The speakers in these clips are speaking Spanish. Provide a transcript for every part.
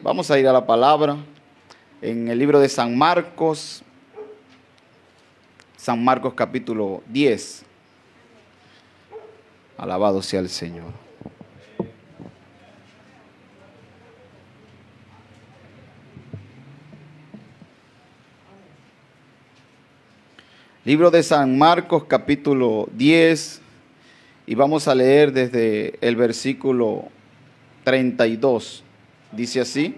Vamos a ir a la palabra en el libro de San Marcos capítulo 10. Alabado sea el Señor. Libro de San Marcos capítulo 10 y vamos a leer desde el versículo 32. Dice así: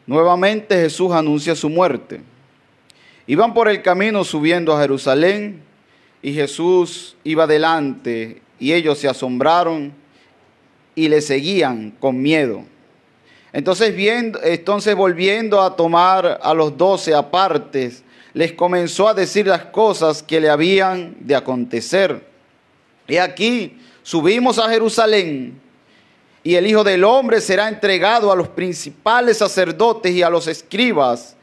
nuevamente Jesús anuncia su muerte. Iban por el camino subiendo a Jerusalén y Jesús iba delante y ellos se asombraron y le seguían con miedo. Entonces volviendo a tomar a los 12 apartes, les comenzó a decir las cosas que le habían de acontecer. He aquí, subimos a Jerusalén, y el Hijo del Hombre será entregado a los principales sacerdotes y a los escribas,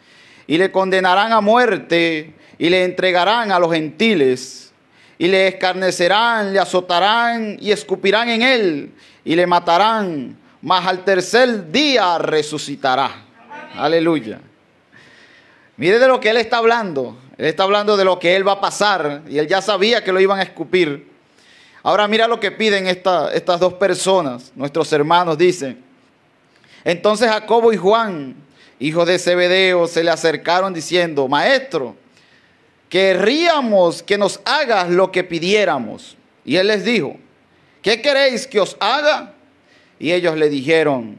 y le condenarán a muerte, y le entregarán a los gentiles, y le escarnecerán, le azotarán, y escupirán en él, y le matarán, mas al tercer día resucitará. Amén. Aleluya. Mire de lo que él está hablando. Él está hablando de lo que él va a pasar, y él ya sabía que lo iban a escupir. Ahora mira lo que piden estas dos personas, nuestros hermanos, dicen. Entonces Jacobo y Juan, hijos de Zebedeo, se le acercaron diciendo: Maestro, querríamos que nos hagas lo que pidiéramos. Y él les dijo: ¿qué queréis que os haga? Y ellos le dijeron: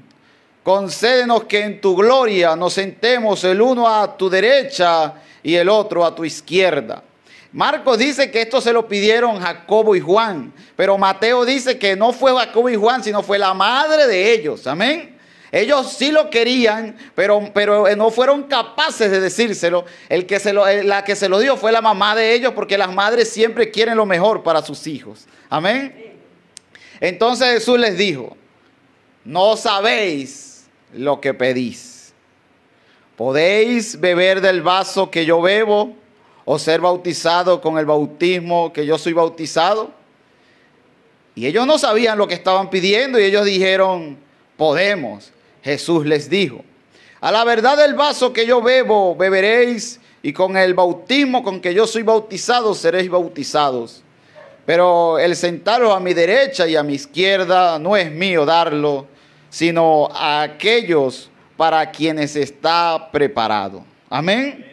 concédenos que en tu gloria nos sentemos el uno a tu derecha y el otro a tu izquierda. Marcos dice que esto se lo pidieron Jacobo y Juan, pero Mateo dice que no fue Jacobo y Juan, sino fue la madre de ellos. Amén. Ellos sí lo querían, pero no fueron capaces de decírselo. La que se lo dio fue la mamá de ellos, porque las madres siempre quieren lo mejor para sus hijos. Amén. Entonces Jesús les dijo: no sabéis lo que pedís. ¿Podéis beber del vaso que yo bebo o ser bautizado con el bautismo que yo soy bautizado? Y ellos no sabían lo que estaban pidiendo y ellos dijeron: podemos. Jesús les dijo: a la verdad del vaso que yo bebo beberéis, y con el bautismo con que yo soy bautizado seréis bautizados. Pero el sentaros a mi derecha y a mi izquierda no es mío darlo, sino a aquellos para quienes está preparado. Amén.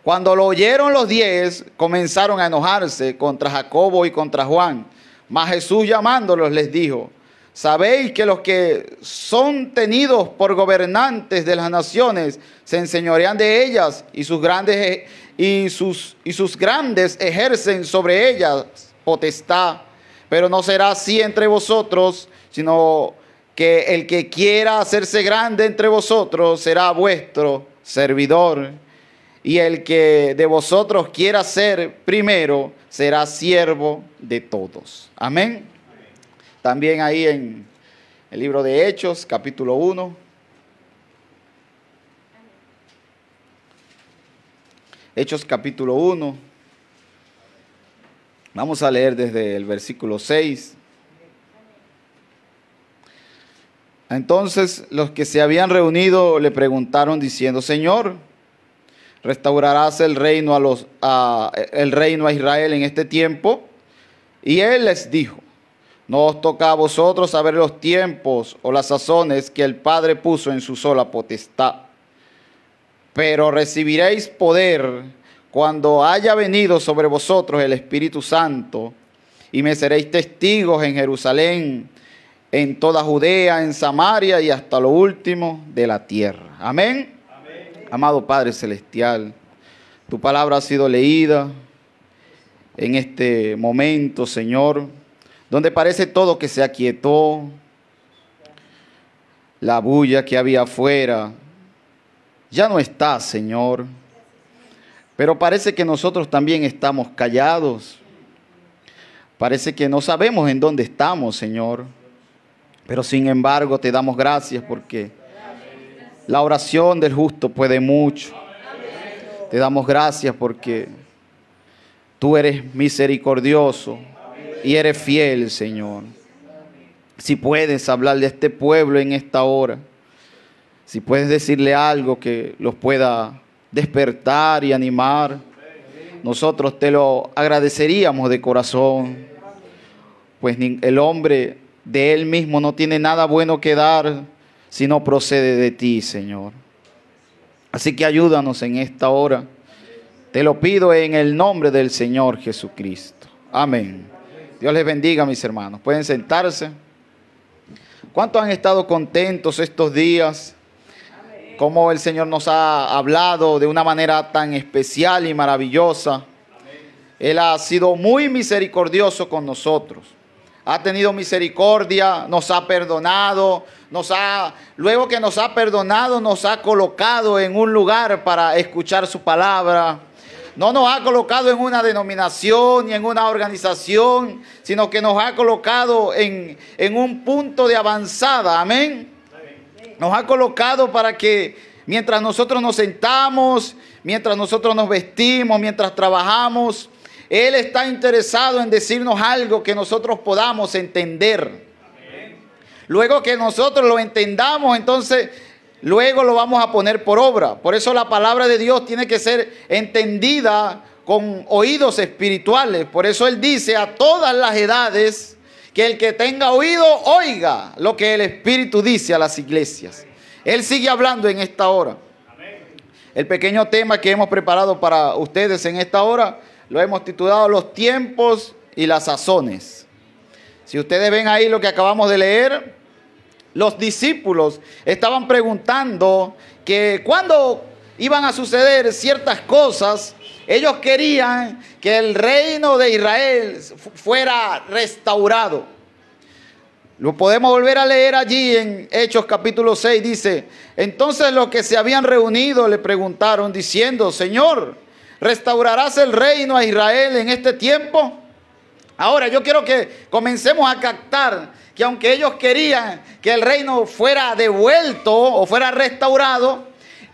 Cuando lo oyeron los 10, comenzaron a enojarse contra Jacobo y contra Juan. Mas Jesús, llamándolos, les dijo: sabéis que los que son tenidos por gobernantes de las naciones se enseñorean de ellas, y sus grandes ejercen sobre ellas potestad. Pero no será así entre vosotros, sino que el que quiera hacerse grande entre vosotros será vuestro servidor, y el que de vosotros quiera ser primero será siervo de todos. Amén. También ahí en el libro de Hechos, capítulo 1. Hechos, capítulo 1. Vamos a leer desde el versículo 6. Entonces los que se habían reunido le preguntaron diciendo: Señor, ¿restaurarás el reino a Israel en este tiempo? Y él les dijo: no os toca a vosotros saber los tiempos o las sazones que el Padre puso en su sola potestad. Pero recibiréis poder cuando haya venido sobre vosotros el Espíritu Santo, y me seréis testigos en Jerusalén, en toda Judea, en Samaria y hasta lo último de la tierra. Amén. Amén. Amado Padre Celestial, tu palabra ha sido leída en este momento, Señor, donde parece todo que se aquietó, la bulla que había afuera ya no está, Señor, pero parece que nosotros también estamos callados, parece que no sabemos en dónde estamos, Señor, pero sin embargo te damos gracias porque la oración del justo puede mucho. Te damos gracias porque tú eres misericordioso y eres fiel, Señor. si puedes hablarle a este pueblo en esta hora, si puedes decirle algo que los pueda despertar y animar, nosotros te lo agradeceríamos de corazón, pues el hombre de él mismo no tiene nada bueno que dar si no procede de ti, Señor. Así que ayúdanos en esta hora. Te lo pido en el nombre del Señor Jesucristo. Amén. Dios les bendiga, mis hermanos. Pueden sentarse. ¿Cuántos han estado contentos estos días? Cómo el Señor nos ha hablado de una manera tan especial y maravillosa. Él ha sido muy misericordioso con nosotros. Ha tenido misericordia, nos ha perdonado, luego que nos ha perdonado, nos ha colocado en un lugar para escuchar su palabra. No nos ha colocado en una denominación ni en una organización, sino que nos ha colocado en un punto de avanzada. Amén. Nos ha colocado para que mientras nosotros nos sentamos, mientras nosotros nos vestimos, mientras trabajamos, Él está interesado en decirnos algo que nosotros podamos entender. Luego que nosotros lo entendamos, entonces luego lo vamos a poner por obra. Por eso la palabra de Dios tiene que ser entendida con oídos espirituales. Por eso Él dice a todas las edades que el que tenga oído oiga lo que el Espíritu dice a las iglesias. Él sigue hablando en esta hora. El pequeño tema que hemos preparado para ustedes en esta hora lo hemos titulado Los tiempos y las sazones. Si ustedes ven ahí lo que acabamos de leer, los discípulos estaban preguntando que cuándo iban a suceder ciertas cosas. Ellos querían que el reino de Israel fuera restaurado. Lo podemos volver a leer allí en Hechos capítulo 6. Dice, entonces los que se habían reunido le preguntaron diciendo, Señor, ¿restaurarás el reino a Israel en este tiempo? Ahora yo quiero que comencemos a captar que aunque ellos querían que el reino fuera devuelto o fuera restaurado,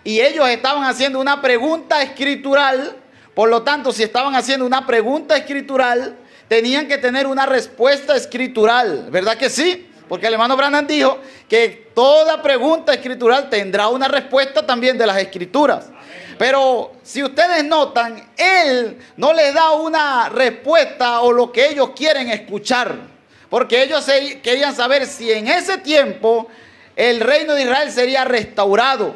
y ellos estaban haciendo una pregunta escritural, por lo tanto, si estaban haciendo una pregunta escritural, tenían que tener una respuesta escritural, ¿verdad que sí? Porque el hermano Branham dijo que toda pregunta escritural tendrá una respuesta también de las escrituras. Pero si ustedes notan, él no les da una respuesta o lo que ellos quieren escuchar. Porque ellos querían saber si en ese tiempo el reino de Israel sería restaurado.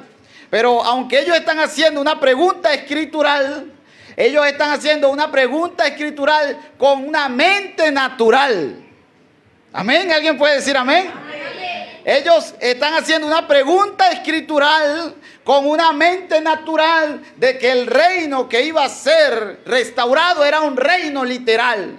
Pero aunque ellos están haciendo una pregunta escritural, ellos están haciendo una pregunta escritural con una mente natural. ¿Amén? ¿Alguien puede decir amén? Amén. Ellos están haciendo una pregunta escritural con una mente natural de que el reino que iba a ser restaurado era un reino literal.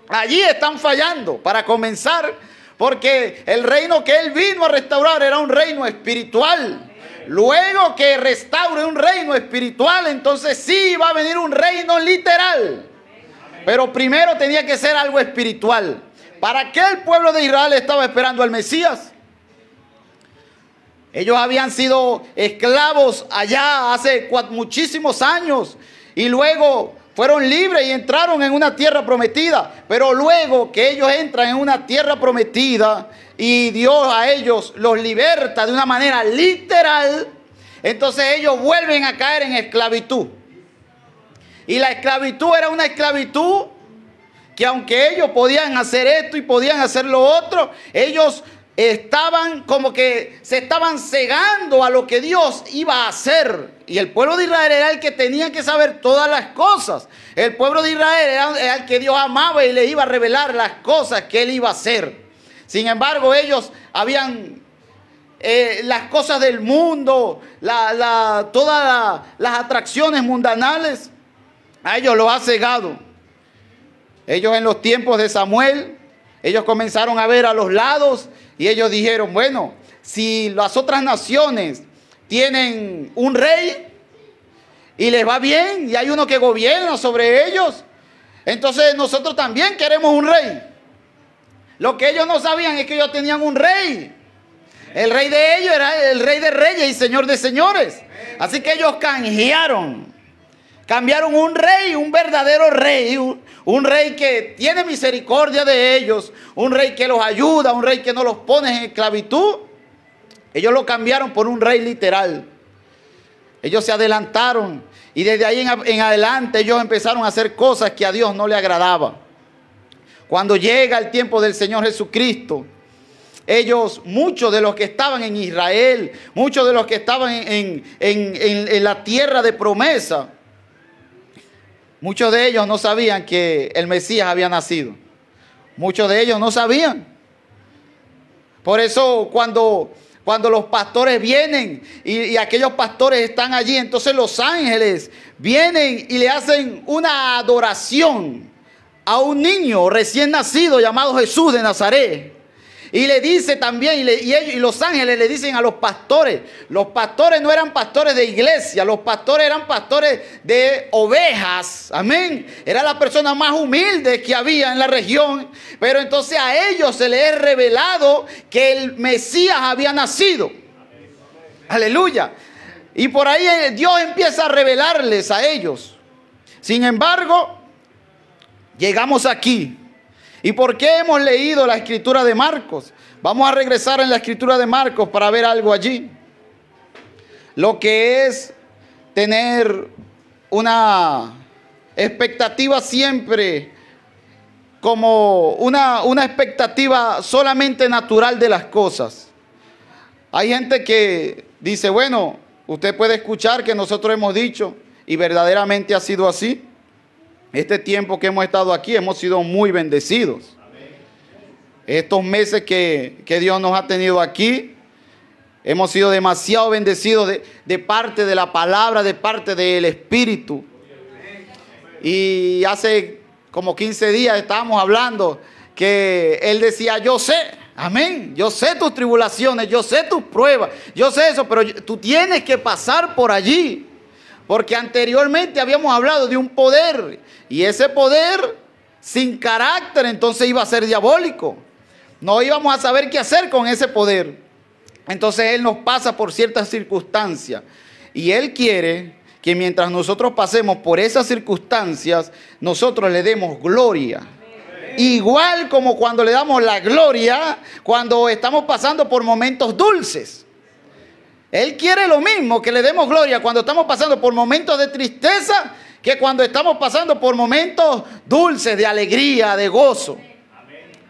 Allí están fallando para comenzar, porque el reino que él vino a restaurar era un reino espiritual. Luego que restaure un reino espiritual, entonces sí va a venir un reino literal. Pero primero tenía que ser algo espiritual. ¿Para qué el pueblo de Israel estaba esperando al Mesías? Ellos habían sido esclavos allá hace muchísimos años y luego fueron libres y entraron en una tierra prometida. Pero luego que ellos entran en una tierra prometida y Dios a ellos los liberta de una manera literal, entonces ellos vuelven a caer en esclavitud. Y la esclavitud era una esclavitud que aunque ellos podían hacer esto y podían hacer lo otro, ellos estaban como que se estaban cegando a lo que Dios iba a hacer. Y el pueblo de Israel era el que tenía que saber todas las cosas. El pueblo de Israel era el que Dios amaba y le iba a revelar las cosas que él iba a hacer. Sin embargo, ellos habían las cosas del mundo, todas las atracciones mundanales, a ellos los ha cegado. Ellos en los tiempos de Samuel, ellos comenzaron a ver a los lados y ellos dijeron, bueno, si las otras naciones tienen un rey y les va bien y hay uno que gobierna sobre ellos, entonces nosotros también queremos un rey. Lo que ellos no sabían es que ellos tenían un rey. El rey de ellos era el rey de reyes y señor de señores. Así que ellos canjearon Cambiaron un rey, un verdadero rey, un rey que tiene misericordia de ellos, un rey que los ayuda, un rey que no los pone en esclavitud. Ellos lo cambiaron por un rey literal. Ellos se adelantaron y desde ahí en adelante ellos empezaron a hacer cosas que a Dios no le agradaban. Cuando llega el tiempo del Señor Jesucristo, ellos, muchos de los que estaban en Israel, muchos de los que estaban en la tierra de promesa, muchos de ellos no sabían que el Mesías había nacido. Muchos de ellos no sabían. Por eso cuando los pastores vienen y aquellos pastores están allí, entonces los ángeles vienen y le hacen una adoración a un niño recién nacido llamado Jesús de Nazaret. Y le dice también, y los ángeles le dicen a los pastores no eran pastores de iglesia, los pastores eran pastores de ovejas, amén. Era la persona más humilde que había en la región, pero entonces a ellos se les es revelado que el Mesías había nacido. Aleluya. Y por ahí Dios empieza a revelarles a ellos. Sin embargo, llegamos aquí. ¿Y por qué hemos leído la escritura de Marcos? Vamos a regresar en la escritura de Marcos para ver algo allí. Lo que es tener una expectativa siempre como una expectativa solamente natural de las cosas. Hay gente que dice, bueno, usted puede escuchar que nosotros hemos dicho, y verdaderamente ha sido así. Este tiempo que hemos estado aquí hemos sido muy bendecidos. Estos meses que Dios nos ha tenido aquí, hemos sido demasiado bendecidos de parte de la palabra, de parte del Espíritu. Y hace como 15 días estábamos hablando que Él decía, yo sé, amén, yo sé tus tribulaciones, yo sé tus pruebas, yo sé eso, pero tú tienes que pasar por allí. Porque anteriormente habíamos hablado de un poder, y ese poder sin carácter entonces iba a ser diabólico. No íbamos a saber qué hacer con ese poder. Entonces Él nos pasa por ciertas circunstancias, y Él quiere que mientras nosotros pasemos por esas circunstancias, nosotros le demos gloria. Igual como cuando le damos la gloria cuando estamos pasando por momentos dulces. Él quiere lo mismo, que le demos gloria cuando estamos pasando por momentos de tristeza, que cuando estamos pasando por momentos dulces, de alegría, de gozo.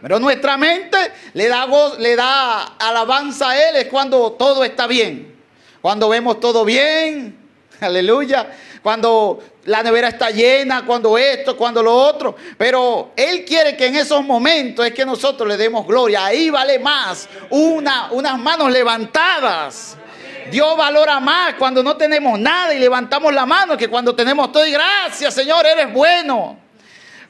Pero nuestra mente le da alabanza a Él es cuando todo está bien. Cuando vemos todo bien, aleluya. Cuando la nevera está llena, cuando esto, cuando lo otro. Pero Él quiere que en esos momentos es que nosotros le demos gloria. Ahí vale más unas manos levantadas. Dios valora más cuando no tenemos nada y levantamos la mano que cuando tenemos todo. Y gracias, Señor, eres bueno.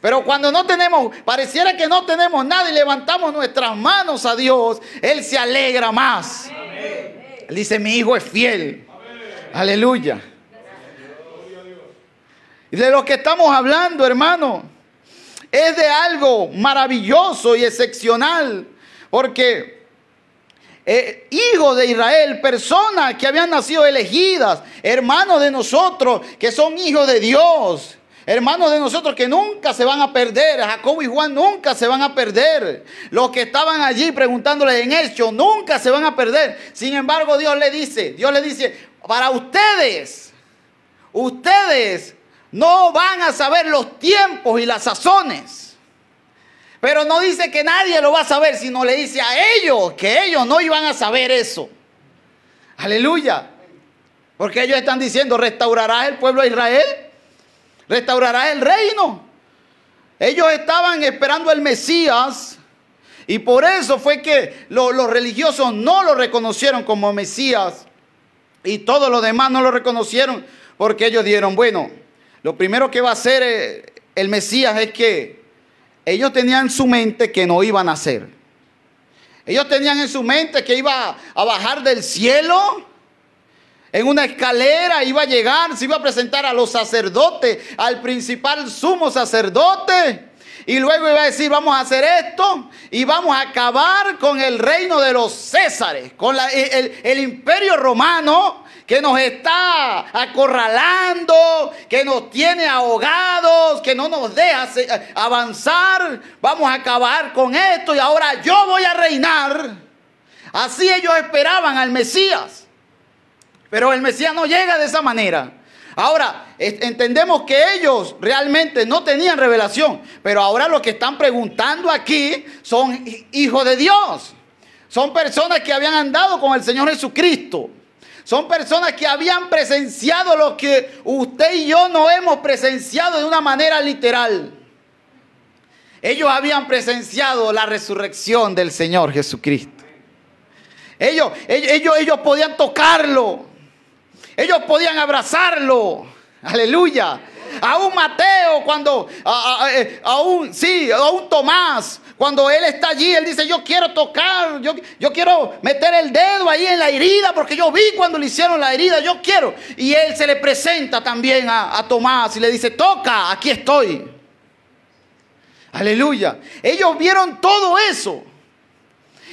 Pero cuando no tenemos, pareciera que no tenemos nada y levantamos nuestras manos a Dios, Él se alegra más. Amén. Él dice, mi hijo es fiel. Amén. Aleluya. Y de lo que estamos hablando, hermano, es de algo maravilloso y excepcional. Porque hijos de Israel, personas que habían nacido elegidas, hermanos de nosotros que son hijos de Dios, hermanos de nosotros que nunca se van a perder. Jacobo y Juan nunca se van a perder. Los que estaban allí preguntándole en Hechos nunca se van a perder. Sin embargo, Dios le dice, para ustedes no van a saber los tiempos y las sazones. Pero no dice que nadie lo va a saber, sino le dice a ellos que ellos no iban a saber eso. Aleluya. Porque ellos están diciendo, ¿restaurarás el pueblo de Israel? ¿Restaurarás el reino? Ellos estaban esperando al Mesías, y por eso fue que los religiosos no lo reconocieron como Mesías, y todos los demás no lo reconocieron, porque ellos dijeron, bueno, lo primero que va a hacer el Mesías es que ellos tenían en su mente que no iban a nacer. Ellos tenían en su mente que iba a bajar del cielo en una escalera, iba a llegar, se iba a presentar a los sacerdotes, al principal sumo sacerdote, y luego iba a decir, vamos a hacer esto y vamos a acabar con el reino de los Césares, con el imperio romano que nos está acorralando, que nos tiene ahogados, que no nos deja avanzar. Vamos a acabar con esto y ahora yo voy a reinar. Así ellos esperaban al Mesías. Pero el Mesías no llega de esa manera. Ahora, entendemos que ellos realmente no tenían revelación. Pero ahora lo que están preguntando aquí son hijos de Dios. Son personas que habían andado con el Señor Jesucristo. Son personas que habían presenciado lo que usted y yo no hemos presenciado de una manera literal. Ellos habían presenciado la resurrección del Señor Jesucristo. Ellos podían tocarlo. Ellos podían abrazarlo. Aleluya. Aún Mateo, aún Tomás, cuando él está allí, él dice, yo quiero tocar, yo quiero meter el dedo ahí en la herida, porque yo vi cuando le hicieron la herida, yo quiero. Y él se le presenta también a Tomás y le dice, toca, aquí estoy. Aleluya. Ellos vieron todo eso.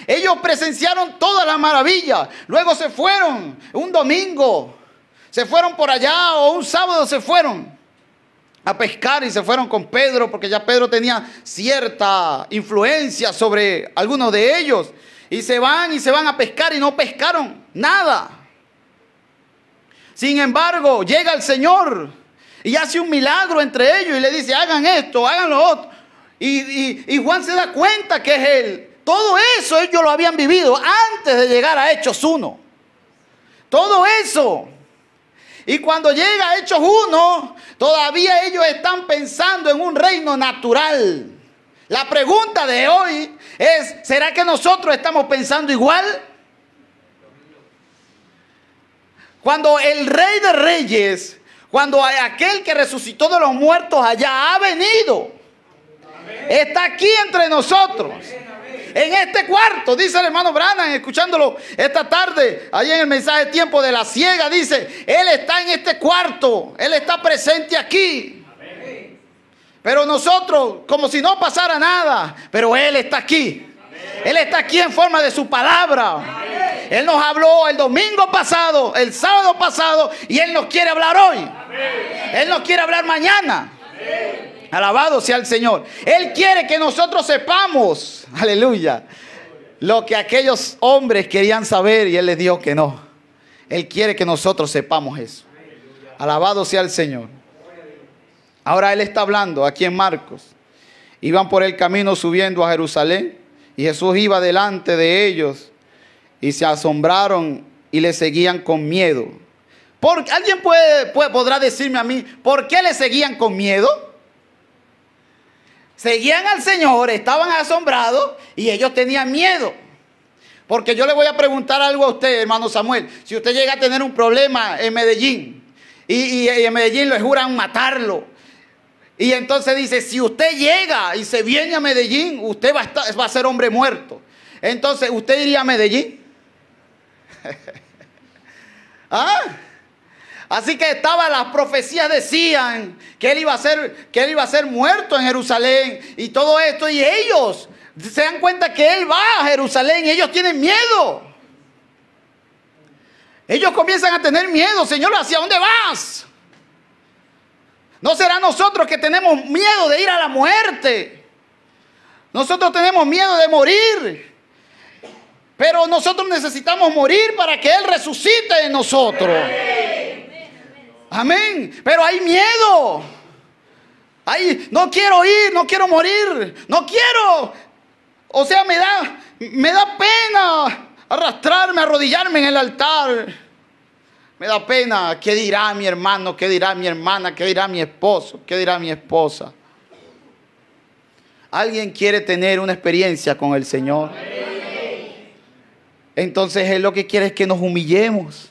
Ellos presenciaron toda la maravilla. Luego se fueron un domingo, se fueron por allá, o un sábado se fueron a pescar y se fueron con Pedro, porque ya Pedro tenía cierta influencia sobre algunos de ellos. Y se van a pescar y no pescaron nada. Sin embargo, llega el Señor y hace un milagro entre ellos y le dice, hagan esto, hagan lo otro. Y Juan se da cuenta que es Él. Todo eso ellos lo habían vivido antes de llegar a Hechos 1. Todo eso. Y cuando llega a Hechos 1, todavía ellos están pensando en un reino natural. La pregunta de hoy es, ¿será que nosotros estamos pensando igual? Cuando el Rey de Reyes, cuando aquel que resucitó de los muertos allá ha venido, está aquí entre nosotros. En este cuarto, dice el hermano Branham, escuchándolo esta tarde, allí en el mensaje Tiempo de la Ciega, dice, Él está en este cuarto, Él está presente aquí. Amén. Pero nosotros, como si no pasara nada, pero Él está aquí. Amén. Él está aquí en forma de su palabra. Amén. Él nos habló el domingo pasado, el sábado pasado, y Él nos quiere hablar hoy. Amén. Él nos quiere hablar mañana. Amén. Alabado sea el Señor. Él quiere que nosotros sepamos, aleluya, lo que aquellos hombres querían saber y Él les dijo que no. Él quiere que nosotros sepamos eso. Alabado sea el Señor. Ahora Él está hablando aquí en Marcos. Iban por el camino subiendo a Jerusalén y Jesús iba delante de ellos y se asombraron y le seguían con miedo. ¿Alguien podrá decirme a mí por qué le seguían con miedo? Seguían al Señor, estaban asombrados y ellos tenían miedo. Porque yo le voy a preguntar algo a usted, hermano Samuel. Si usted llega a tener un problema en Medellín y en Medellín le juran matarlo. Y entonces dice, si usted llega y se viene a Medellín, usted va a ser hombre muerto. Entonces, ¿usted iría a Medellín? ¿Ah? Así que las profecías decían que él iba a ser muerto en Jerusalén y todo esto. Y ellos se dan cuenta que él va a Jerusalén y ellos tienen miedo. Ellos comienzan a tener miedo. Señor, ¿hacia dónde vas? ¿No será nosotros que tenemos miedo de ir a la muerte? Nosotros tenemos miedo de morir. Pero nosotros necesitamos morir para que Él resucite en nosotros. Amén. Pero hay miedo. No quiero ir, no quiero morir, no quiero. O sea, me da pena arrastrarme, arrodillarme en el altar. Me da pena. ¿Qué dirá mi hermano? ¿Qué dirá mi hermana? ¿Qué dirá mi esposo? ¿Qué dirá mi esposa? ¿Alguien quiere tener una experiencia con el Señor? Entonces Él lo que quiere es que nos humillemos.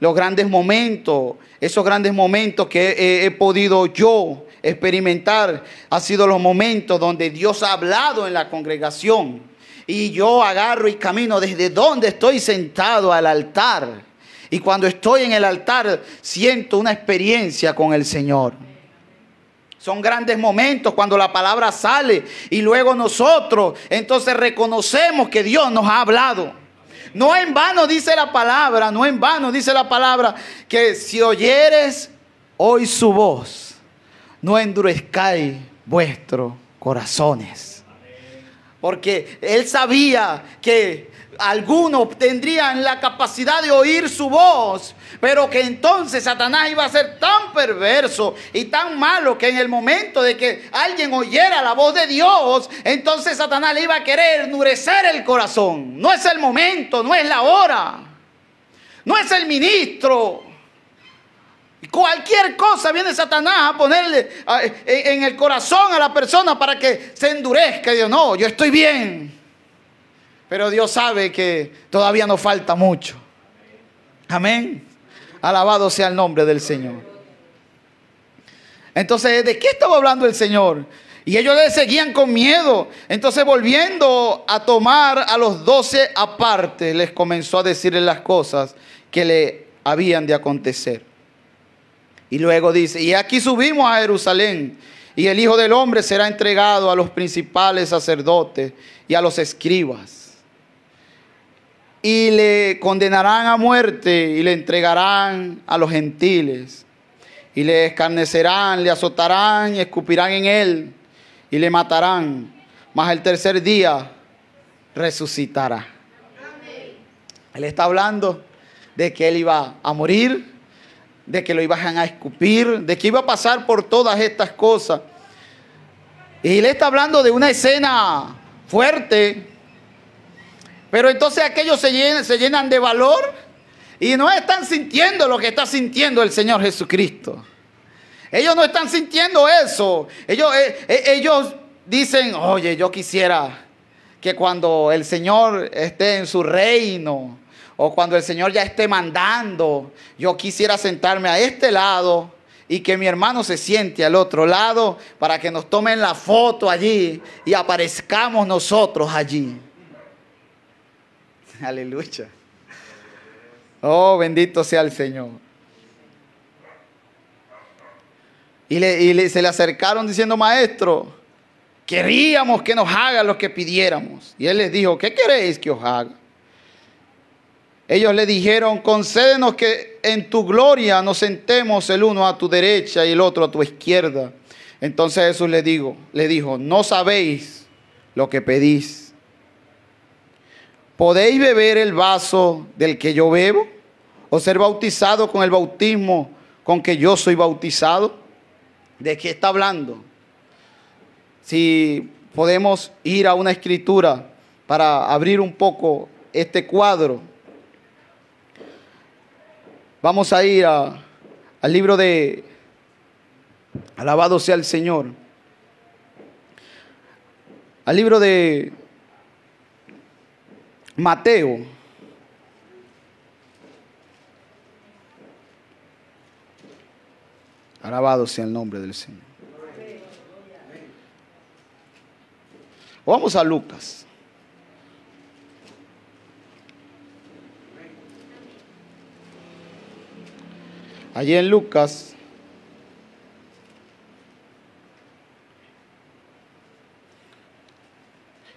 Los grandes momentos, esos grandes momentos que he podido yo experimentar, han sido los momentos donde Dios ha hablado en la congregación. Y yo agarro y camino desde donde estoy sentado al altar. Y cuando estoy en el altar, siento una experiencia con el Señor. Son grandes momentos cuando la palabra sale y luego nosotros entonces reconocemos que Dios nos ha hablado. No en vano dice la palabra, no en vano dice la palabra que si oyeres hoy su voz, no endurezcáis vuestros corazones. Porque él sabía que algunos tendrían la capacidad de oír su voz, pero que entonces Satanás iba a ser tan perverso y tan malo que en el momento de que alguien oyera la voz de Dios, entonces Satanás le iba a querer endurecer el corazón. No es el momento, no es la hora, no es el ministro. Cualquier cosa viene Satanás a ponerle en el corazón a la persona para que se endurezca y diga, no, yo estoy bien. Pero Dios sabe que todavía nos falta mucho. Amén. Alabado sea el nombre del Señor. Entonces, ¿de qué estaba hablando el Señor? Y ellos le seguían con miedo. Entonces, volviendo a tomar a los 12 aparte, les comenzó a decirles las cosas que le habían de acontecer. Y luego dice, y aquí subimos a Jerusalén, y el Hijo del Hombre será entregado a los principales sacerdotes y a los escribas. Y le condenarán a muerte y le entregarán a los gentiles. Y le escarnecerán, le azotarán y escupirán en él y le matarán. Mas el tercer día resucitará. Él está hablando de que él iba a morir, de que lo iban a escupir, de que iba a pasar por todas estas cosas. Y él está hablando de una escena fuerte. Pero entonces aquellos se llenan de valor y no están sintiendo lo que está sintiendo el Señor Jesucristo. Ellos no están sintiendo eso. Ellos dicen, oye, yo quisiera que cuando el Señor esté en su reino o cuando el Señor ya esté mandando, yo quisiera sentarme a este lado y que mi hermano se siente al otro lado para que nos tomen la foto allí y aparezcamos nosotros allí. Aleluya. Oh, bendito sea el Señor. Y se le acercaron diciendo, maestro, queríamos que nos haga lo que pidiéramos. Y él les dijo, ¿qué queréis que os haga? Ellos le dijeron, concédenos que en tu gloria nos sentemos el uno a tu derecha y el otro a tu izquierda. Entonces Jesús le dijo, no sabéis lo que pedís. ¿Podéis beber el vaso del que yo bebo? ¿O ser bautizado con el bautismo con que yo soy bautizado? ¿De qué está hablando? Si podemos ir a una escritura para abrir un poco este cuadro. Vamos a ir al libro de Alabado sea el Señor. Al libro de Mateo. Alabado sea el nombre del Señor. O vamos a Lucas. Allí en Lucas,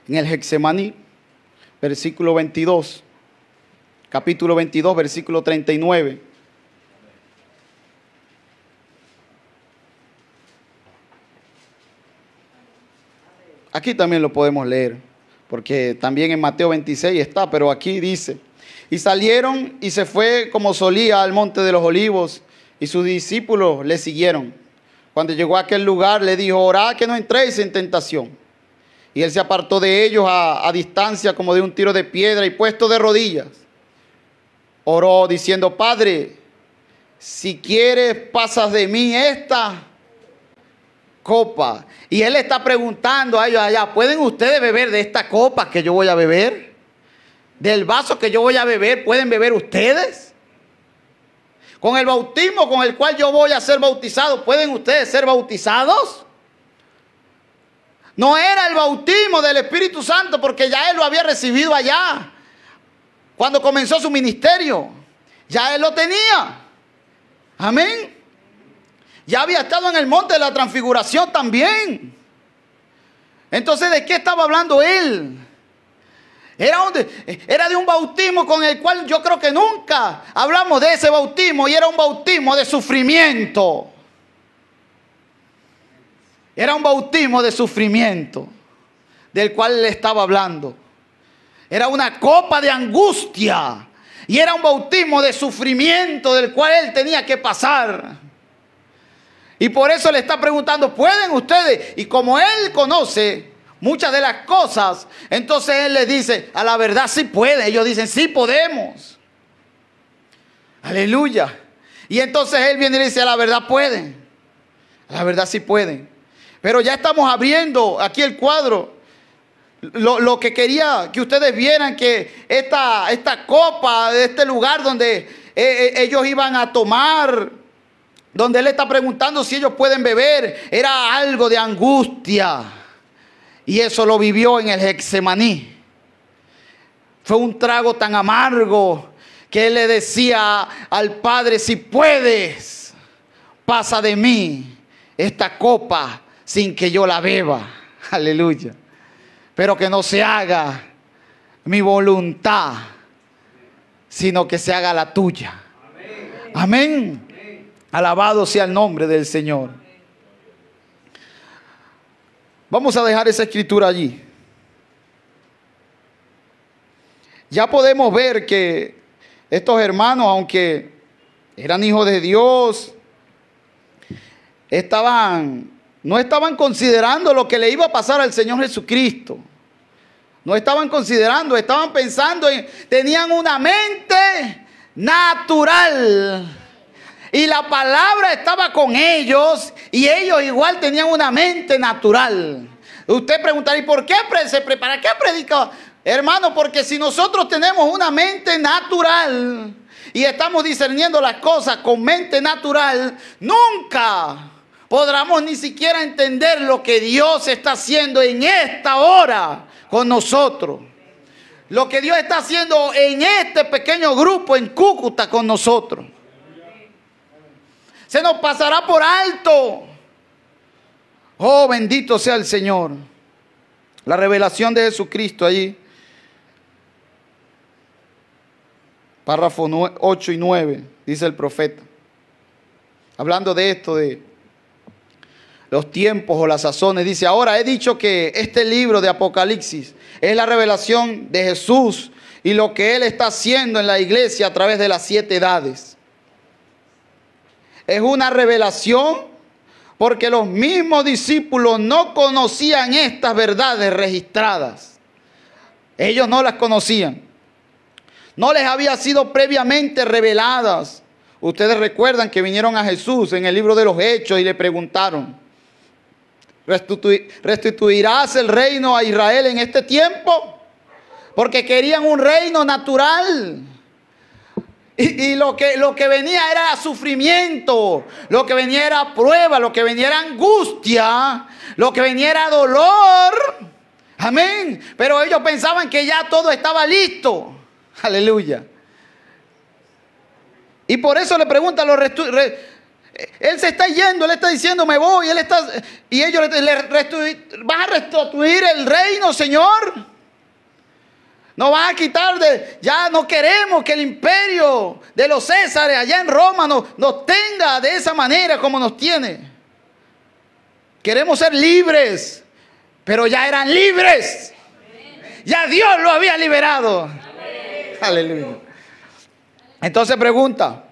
en el Getsemaní, versículo 22, capítulo 22, versículo 39. Aquí también lo podemos leer, porque también en Mateo 26 está, pero aquí dice, y salieron y se fue como solía al monte de los olivos, y sus discípulos le siguieron. Cuando llegó a aquel lugar le dijo, orad que no entréis en tentación. Y él se apartó de ellos a distancia como de un tiro de piedra y puesto de rodillas, oró diciendo, Padre, si quieres pasas de mí esta copa. Y él está preguntando a ellos allá, ¿pueden ustedes beber de esta copa que yo voy a beber? ¿Del vaso que yo voy a beber, pueden beber ustedes? Con el bautismo con el cual yo voy a ser bautizado, ¿pueden ustedes ser bautizados? No era el bautismo del Espíritu Santo porque ya él lo había recibido allá. Cuando comenzó su ministerio, ya él lo tenía. Amén. Ya había estado en el monte de la transfiguración también. Entonces, ¿de qué estaba hablando él? Era de un bautismo con el cual yo creo que nunca hablamos de ese bautismo, y era un bautismo de sufrimiento. Era un bautismo de sufrimiento del cual él estaba hablando. Era una copa de angustia y era un bautismo de sufrimiento del cual él tenía que pasar. Y por eso le está preguntando, ¿pueden ustedes? Y como él conoce muchas de las cosas, entonces él les dice, a la verdad sí pueden. Ellos dicen, sí podemos. Aleluya. Y entonces él viene y le dice, a la verdad pueden. A la verdad sí pueden. Pero ya estamos abriendo aquí el cuadro. Lo que quería que ustedes vieran, que esta copa de este lugar donde ellos iban a tomar, donde él está preguntando si ellos pueden beber, era algo de angustia. Y eso lo vivió en el Getsemaní. Fue un trago tan amargo que él le decía al Padre, si puedes, pasa de mí esta copa sin que yo la beba. Aleluya. Pero que no se haga mi voluntad, sino que se haga la tuya. Amén. Amén. Alabado sea el nombre del Señor. Vamos a dejar esa escritura allí. Ya podemos ver que estos hermanos, aunque eran hijos de Dios, no estaban considerando lo que le iba a pasar al Señor Jesucristo. No estaban considerando, estaban pensando tenían una mente natural. Y la palabra estaba con ellos y ellos igual tenían una mente natural. Usted preguntará, ¿y por qué para qué predica? Hermano, porque si nosotros tenemos una mente natural y estamos discerniendo las cosas con mente natural, nunca podremos ni siquiera entender lo que Dios está haciendo en esta hora con nosotros. Lo que Dios está haciendo en este pequeño grupo en Cúcuta con nosotros. Se nos pasará por alto. Oh, bendito sea el Señor. La revelación de Jesucristo allí. Párrafo 8 y 9, dice el profeta. Hablando de esto, de los tiempos o las sazones, dice, ahora he dicho que este libro de Apocalipsis es la revelación de Jesús y lo que Él está haciendo en la iglesia a través de las 7 edades. Es una revelación porque los mismos discípulos no conocían estas verdades registradas. Ellos no las conocían. No les había sido previamente reveladas. Ustedes recuerdan que vinieron a Jesús en el libro de los Hechos y le preguntaron, ¿restituirás el reino a Israel en este tiempo? Porque querían un reino natural. Y lo que venía era sufrimiento, lo que venía era prueba, lo que venía era angustia, lo que venía era dolor. Amén. Pero ellos pensaban que ya todo estaba listo. Aleluya. Y por eso le preguntan, él se está yendo, él está diciendo me voy, y ellos ¿vas a restituir el reino, Señor? No vas a quitar ya no queremos que el imperio de los Césares allá en Roma nos tenga de esa manera como nos tiene. Queremos ser libres, pero ya eran libres. Ya Dios lo había liberado. Aleluya. Entonces pregunta,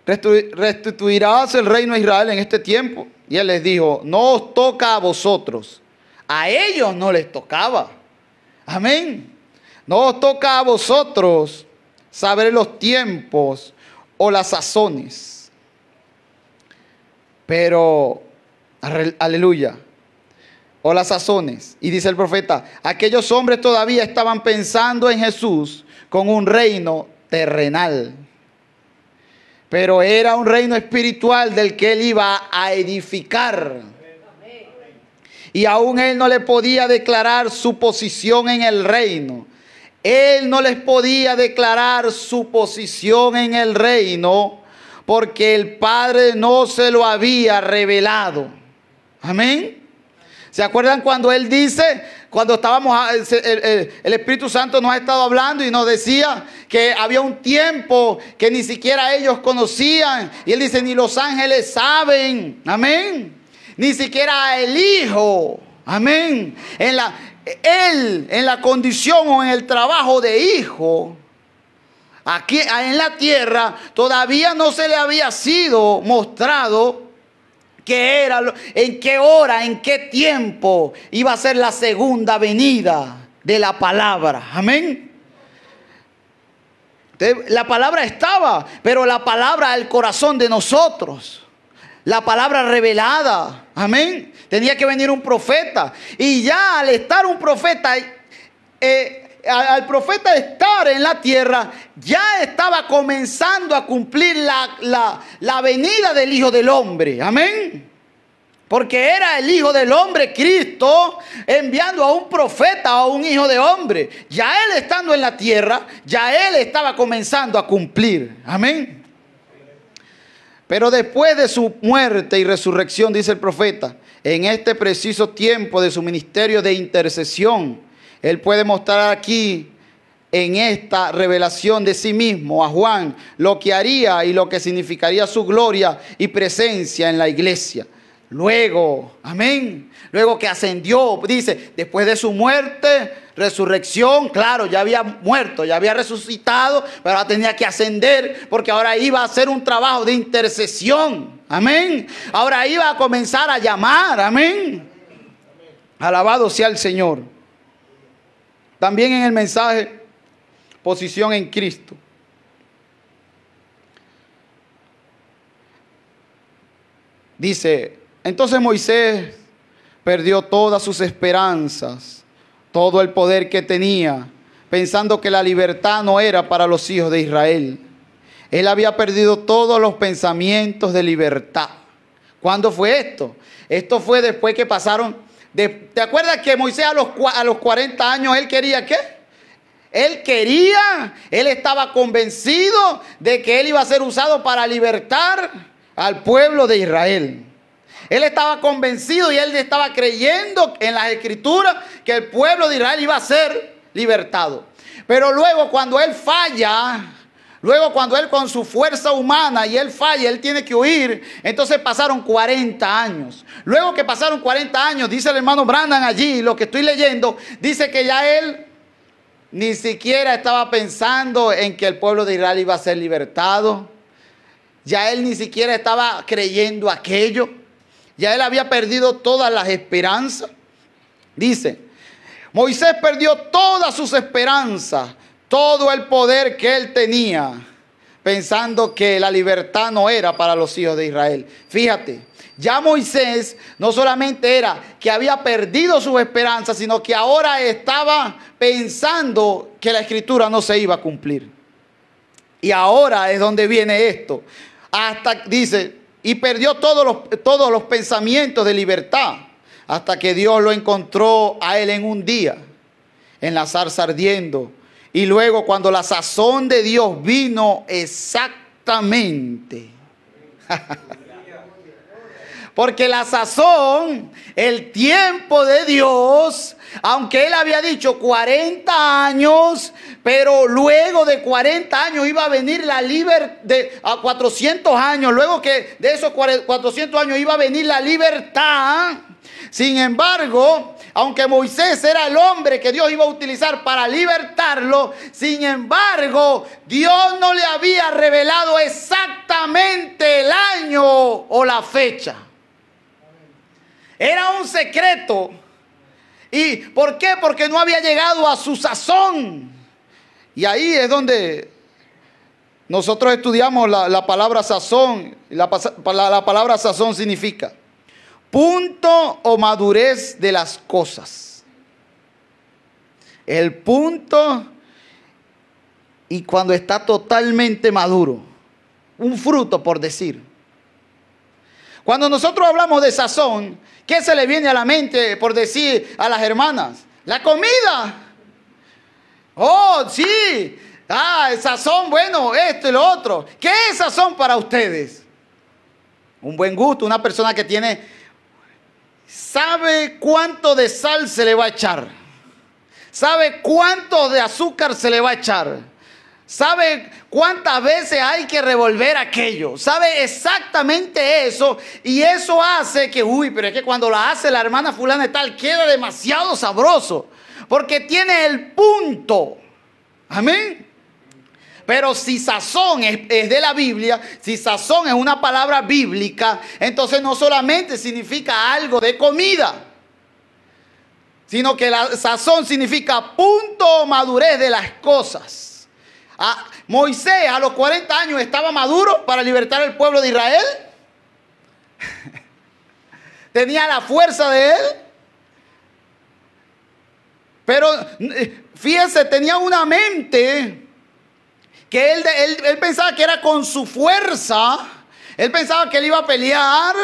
¿restituirás el reino a Israel en este tiempo? Y él les dijo, no os toca a vosotros. A ellos no les tocaba. Amén. No os toca a vosotros saber los tiempos o las sazones. Pero, aleluya, o las sazones. Y dice el profeta, aquellos hombres todavía estaban pensando en Jesús con un reino terrenal. Pero era un reino espiritual del que él iba a edificar. Y aún él no le podía declarar su posición en el reino. Él no les podía declarar su posición en el reino porque el Padre no se lo había revelado. Amén. ¿Se acuerdan cuando Él dice, cuando el Espíritu Santo nos ha estado hablando y nos decía que había un tiempo que ni siquiera ellos conocían? Y Él dice, ni los ángeles saben, amén, ni siquiera el Hijo, amén, Él en la condición o en el trabajo de hijo, aquí en la tierra, todavía no se le había sido mostrado qué era, en qué hora, en qué tiempo iba a ser la segunda venida de la palabra. Amén. Entonces, la palabra estaba, pero la palabra al corazón de nosotros. La palabra revelada. Amén. Tenía que venir un profeta. Y ya al estar un profeta, al profeta estar en la tierra, ya estaba comenzando a cumplir la venida del Hijo del Hombre. Amén. Porque era el Hijo del Hombre, Cristo, enviando a un profeta, a un Hijo de Hombre. Ya Él estando en la tierra, ya Él estaba comenzando a cumplir. Amén. Pero después de su muerte y resurrección, dice el profeta, en este preciso tiempo de su ministerio de intercesión, Él puede mostrar aquí, en esta revelación de sí mismo, a Juan, lo que haría y lo que significaría su gloria y presencia en la iglesia. Luego, amén, luego que ascendió, dice, después de su muerte, resurrección, claro, ya había muerto, ya había resucitado, pero ahora tenía que ascender, porque ahora iba a hacer un trabajo de intercesión, amén. Ahora iba a comenzar a llamar, amén. Alabado sea el Señor. También en el mensaje, posición en Cristo. Dice, entonces Moisés perdió todas sus esperanzas, todo el poder que tenía, pensando que la libertad no era para los hijos de Israel. Él había perdido todos los pensamientos de libertad. ¿Cuándo fue esto? Esto fue después que pasaron... ¿Te acuerdas que Moisés a los 40 años, él quería qué? Él estaba convencido de que él iba a ser usado para libertar al pueblo de Israel. Él estaba convencido y él estaba creyendo en las escrituras que el pueblo de Israel iba a ser libertado. Pero luego cuando él falla, luego cuando él con su fuerza humana y él falla, él tiene que huir, entonces pasaron 40 años. Luego que pasaron 40 años, dice el hermano Branham allí, lo que estoy leyendo, dice que ya él ni siquiera estaba pensando en que el pueblo de Israel iba a ser libertado. Ya él ni siquiera estaba creyendo aquello. Ya él había perdido todas las esperanzas. Dice, Moisés perdió todas sus esperanzas, todo el poder que él tenía, pensando que la libertad no era para los hijos de Israel. Fíjate, ya Moisés no solamente era que había perdido sus esperanzas, sino que ahora estaba pensando que la escritura no se iba a cumplir. Y ahora es donde viene esto. Hasta, dice, y perdió todos los pensamientos de libertad, hasta que Dios lo encontró a él en un día, en la zarza ardiendo. Y luego cuando la sazón de Dios vino exactamente. Porque la sazón, el tiempo de Dios, aunque él había dicho 40 años, pero luego de 40 años iba a venir la libertad, a 400 años, luego que de esos 400 años iba a venir la libertad. Sin embargo, aunque Moisés era el hombre que Dios iba a utilizar para libertarlo, sin embargo, Dios no le había revelado exactamente el año o la fecha. Era un secreto. ¿Y por qué? Porque no había llegado a su sazón. Y ahí es donde nosotros estudiamos la palabra sazón. La palabra sazón significa punto o madurez de las cosas. El punto y cuando está totalmente maduro. Un fruto, por decir. Cuando nosotros hablamos de sazón, ¿qué se le viene a la mente, por decir, a las hermanas? La comida. Oh, sí. Ah, el sazón, bueno, esto y lo otro. ¿Qué es sazón para ustedes? Un buen gusto, una persona que sabe cuánto de sal se le va a echar, sabe cuánto de azúcar se le va a echar, sabe cuántas veces hay que revolver aquello, sabe exactamente eso, y eso hace que, pero es que cuando la hace la hermana fulana y tal, queda demasiado sabroso, porque tiene el punto. Amén. Pero si sazón es de la Biblia, si sazón es una palabra bíblica, entonces no solamente significa algo de comida, sino que la sazón significa punto o madurez de las cosas. Moisés a los 40 años estaba maduro para libertar al pueblo de Israel. Tenía la fuerza de él. Pero fíjense, tenía una mente que él pensaba que era con su fuerza. Él pensaba que él iba a pelear.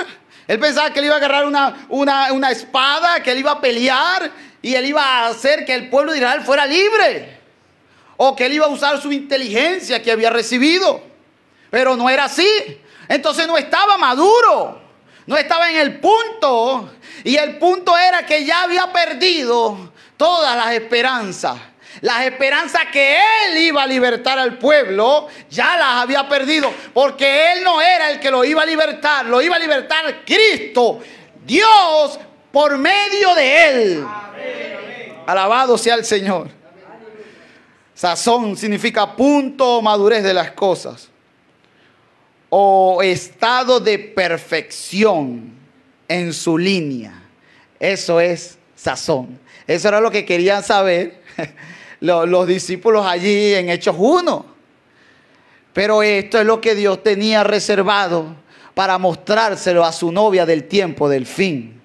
Él pensaba que él iba a agarrar una espada, que él iba a pelear y él iba a hacer que el pueblo de Israel fuera libre. O que él iba a usar su inteligencia que había recibido. Pero no era así. Entonces no estaba maduro. No estaba en el punto. Y el punto era que ya había perdido todas las esperanzas. Las esperanzas que él iba a libertar al pueblo, ya las había perdido. Porque él no era el que lo iba a libertar. Lo iba a libertar Cristo, Dios, por medio de él. Amén. Alabado sea el Señor. Sazón significa punto o madurez de las cosas. O estado de perfección en su línea. Eso es sazón. Eso era lo que querían saber los discípulos allí en Hechos 1. Pero esto es lo que Dios tenía reservado para mostrárselo a su novia del tiempo del fin.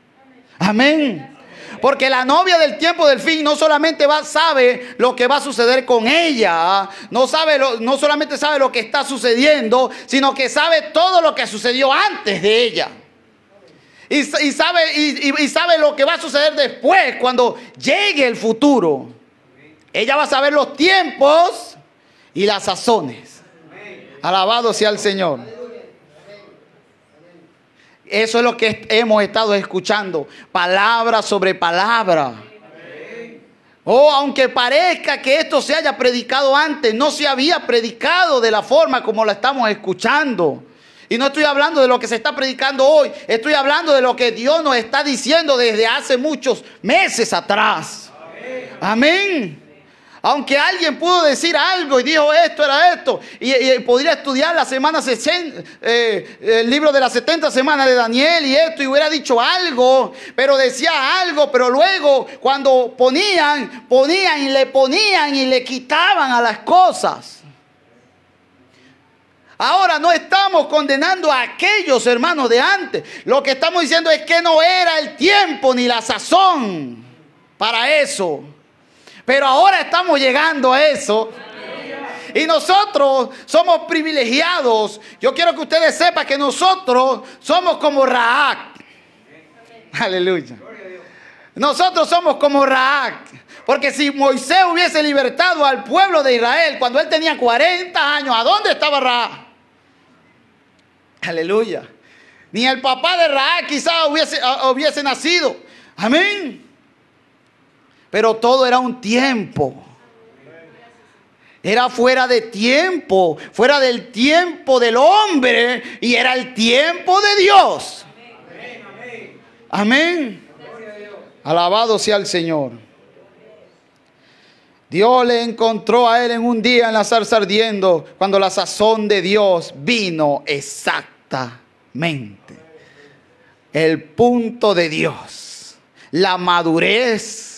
Amén. Porque la novia del tiempo del fin no solamente sabe lo que va a suceder con ella, no solamente sabe lo que está sucediendo, sino que sabe todo lo que sucedió antes de ella. Y sabe lo que va a suceder después, cuando llegue el futuro. Ella va a saber los tiempos y las sazones. Alabado sea el Señor. Eso es lo que hemos estado escuchando. Palabra sobre palabra. Oh, aunque parezca que esto se haya predicado antes, no se había predicado de la forma como la estamos escuchando. Y no estoy hablando de lo que se está predicando hoy. Estoy hablando de lo que Dios nos está diciendo desde hace muchos meses atrás. Amén. Aunque alguien pudo decir algo y dijo esto era esto, y podría estudiar la semana 60, el libro de las 70 semanas de Daniel y esto, y hubiera dicho algo, pero decía algo, pero luego cuando ponían y le quitaban a las cosas. Ahora no estamos condenando a aquellos hermanos de antes. Lo que estamos diciendo es que no era el tiempo ni la sazón para eso. Pero ahora estamos llegando a eso. Y nosotros somos privilegiados. Yo quiero que ustedes sepan que nosotros somos como Rahab. Aleluya. Nosotros somos como Rahab. Porque si Moisés hubiese libertado al pueblo de Israel cuando él tenía 40 años, ¿a dónde estaba Rahab? Aleluya. Ni el papá de Rahab quizás hubiese nacido. Amén. Pero todo era un tiempo. Era fuera de tiempo, fuera del tiempo del hombre, y era el tiempo de Dios. Amén. Alabado sea el Señor. Dios le encontró a él en un día en la zarza ardiendo, cuando la sazón de Dios vino exactamente. El punto de Dios, la madurez.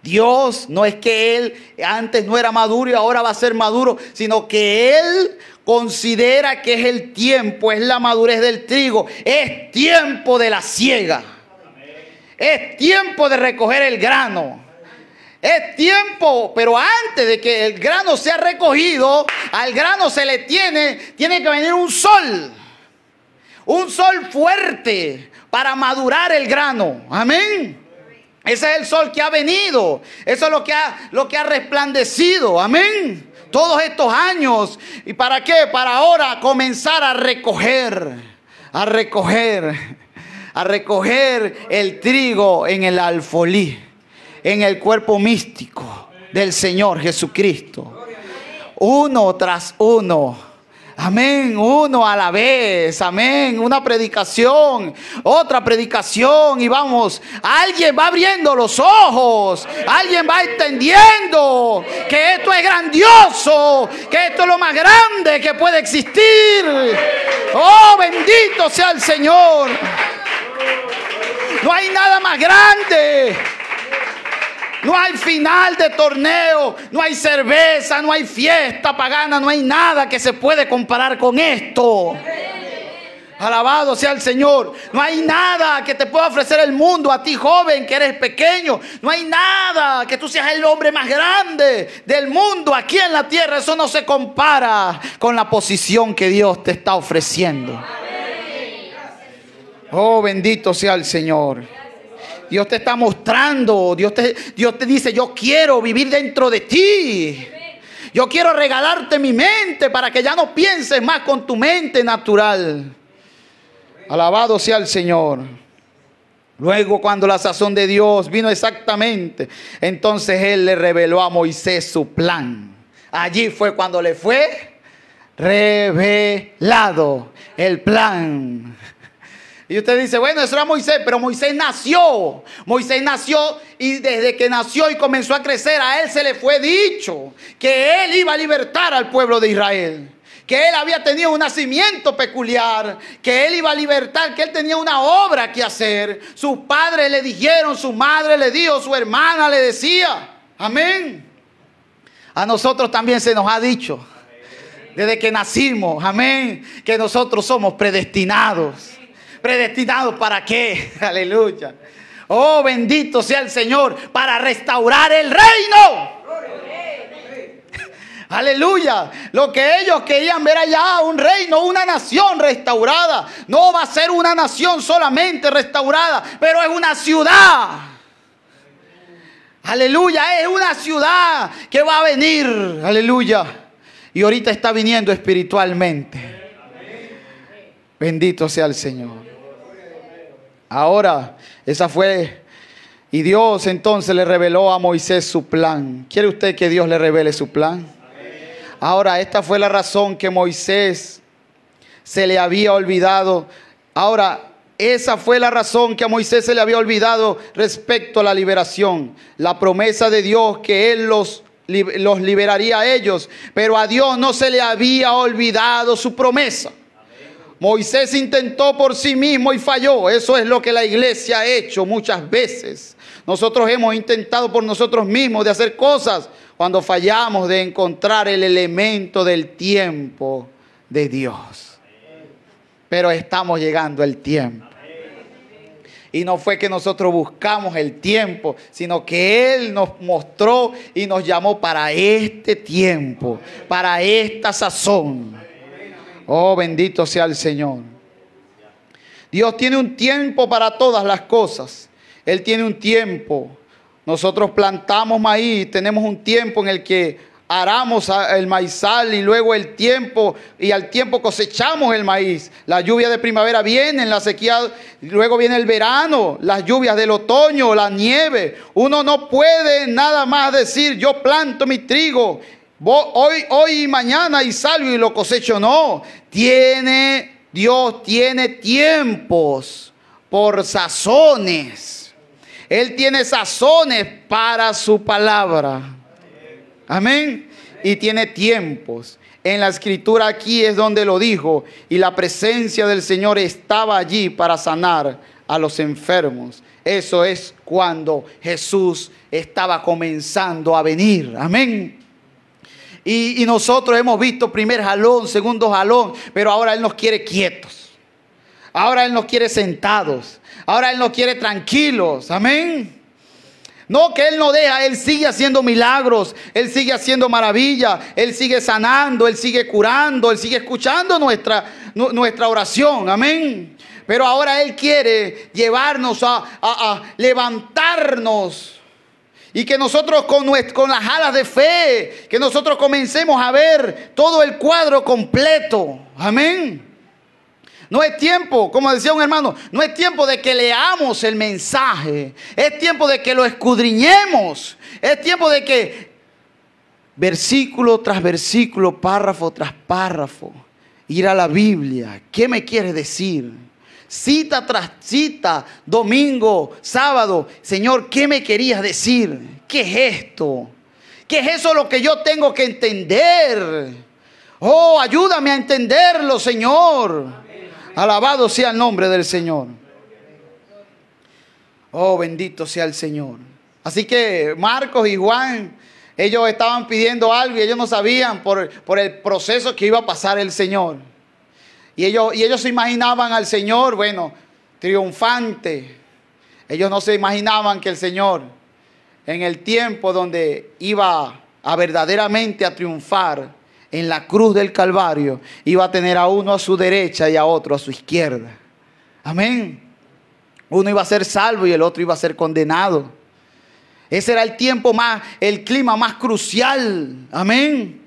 Dios no es que él antes no era maduro y ahora va a ser maduro, sino que él considera que es el tiempo, es la madurez del trigo, es tiempo de la siega, es tiempo de recoger el grano, es tiempo, pero antes de que el grano sea recogido, al grano se le tiene que venir un sol fuerte para madurar el grano. Amén. Ese es el sol que ha venido. Eso es lo que ha resplandecido. Amén. Todos estos años. ¿Y para qué? Para ahora comenzar a recoger el trigo en el alfolí, en el cuerpo místico del Señor Jesucristo. Uno tras uno. Amén, uno a la vez, amén, una predicación, otra predicación y vamos, alguien va abriendo los ojos, alguien va entendiendo que esto es grandioso, que esto es lo más grande que puede existir. Oh, bendito sea el Señor. No hay nada más grande. No hay final de torneo, no hay cerveza, no hay fiesta pagana, no hay nada que se puede comparar con esto. Alabado sea el Señor. No hay nada que te pueda ofrecer el mundo a ti, joven, que eres pequeño. No hay nada que tú seas el hombre más grande del mundo aquí en la tierra. Eso no se compara con la posición que Dios te está ofreciendo. Oh, bendito sea el Señor. Dios te está mostrando, Dios te dice, yo quiero vivir dentro de ti. Yo quiero regalarte mi mente para que ya no pienses más con tu mente natural. Alabado sea el Señor. Luego, cuando la sazón de Dios vino exactamente, entonces Él le reveló a Moisés su plan. Allí fue cuando le fue revelado el plan. Y usted dice, bueno, eso era Moisés, pero Moisés nació. Moisés nació y desde que nació y comenzó a crecer, a él se le fue dicho que él iba a libertar al pueblo de Israel. Que él había tenido un nacimiento peculiar, que él iba a libertar, que él tenía una obra que hacer. Sus padres le dijeron, su madre le dijo, su hermana le decía. Amén. A nosotros también se nos ha dicho, desde que nacimos, amén, que nosotros somos predestinados. ¿Predestinados para qué? Aleluya. Oh, bendito sea el Señor, para restaurar el reino. Aleluya. Lo que ellos querían ver allá, un reino, una nación restaurada. No va a ser una nación solamente restaurada, pero es una ciudad. Aleluya, es una ciudad que va a venir. Aleluya. Y ahorita está viniendo espiritualmente. Bendito sea el Señor. Ahora, esa fue, y Dios entonces le reveló a Moisés su plan. ¿Quiere usted que Dios le revele su plan? Ahora, esta fue la razón que Moisés se le había olvidado. Ahora, esa fue la razón que a Moisés se le había olvidado respecto a la liberación. La promesa de Dios que Él los liberaría a ellos, pero a Dios no se le había olvidado su promesa. Moisés intentó por sí mismo y falló. Eso es lo que la iglesia ha hecho muchas veces. Nosotros hemos intentado por nosotros mismos de hacer cosas cuando fallamos de encontrar el elemento del tiempo de Dios. Pero estamos llegando al tiempo. Y no fue que nosotros buscamos el tiempo, sino que Él nos mostró y nos llamó para este tiempo, para esta sazón. Oh, bendito sea el Señor. Dios tiene un tiempo para todas las cosas. Él tiene un tiempo. Nosotros plantamos maíz, tenemos un tiempo en el que aramos el maizal y luego el tiempo, y al tiempo cosechamos el maíz. La lluvia de primavera viene, la sequía, luego viene el verano, las lluvias del otoño, la nieve. Uno no puede nada más decir, yo planto mi trigo hoy y mañana y salgo y lo cosecho. No, Dios tiene tiempos por sazones. Él tiene sazones para su palabra. Amén. Y tiene tiempos. En la escritura aquí es donde lo dijo. Y la presencia del Señor estaba allí para sanar a los enfermos. Eso es cuando Jesús estaba comenzando a venir. Amén. Y nosotros hemos visto primer jalón, segundo jalón, pero ahora Él nos quiere quietos. Ahora Él nos quiere sentados. Ahora Él nos quiere tranquilos. Amén. No, que Él no deja, Él sigue haciendo milagros, Él sigue haciendo maravillas, Él sigue sanando, Él sigue curando, Él sigue escuchando nuestra oración. Amén. Pero ahora Él quiere llevarnos a levantarnos Y que nosotros con las alas de fe, que nosotros comencemos a ver todo el cuadro completo. Amén. No es tiempo, como decía un hermano, no es tiempo de que leamos el mensaje. Es tiempo de que lo escudriñemos. Es tiempo de que versículo tras versículo, párrafo tras párrafo, ir a la Biblia. ¿Qué me quiere decir? Cita tras cita, domingo, sábado. Señor, ¿qué me querías decir? ¿Qué es esto? ¿Qué es eso lo que yo tengo que entender? Oh, ayúdame a entenderlo, Señor. Alabado sea el nombre del Señor. Oh, bendito sea el Señor. Así que Marcos y Juan, ellos estaban pidiendo algo y ellos no sabían por el proceso que iba a pasar el Señor. Y ellos se imaginaban al Señor, bueno, triunfante. Ellos no se imaginaban que el Señor, en el tiempo donde iba a verdaderamente a triunfar en la cruz del Calvario, iba a tener a uno a su derecha y a otro a su izquierda. Amén. Uno iba a ser salvo y el otro iba a ser condenado. Ese era el tiempo el clima más crucial. Amén.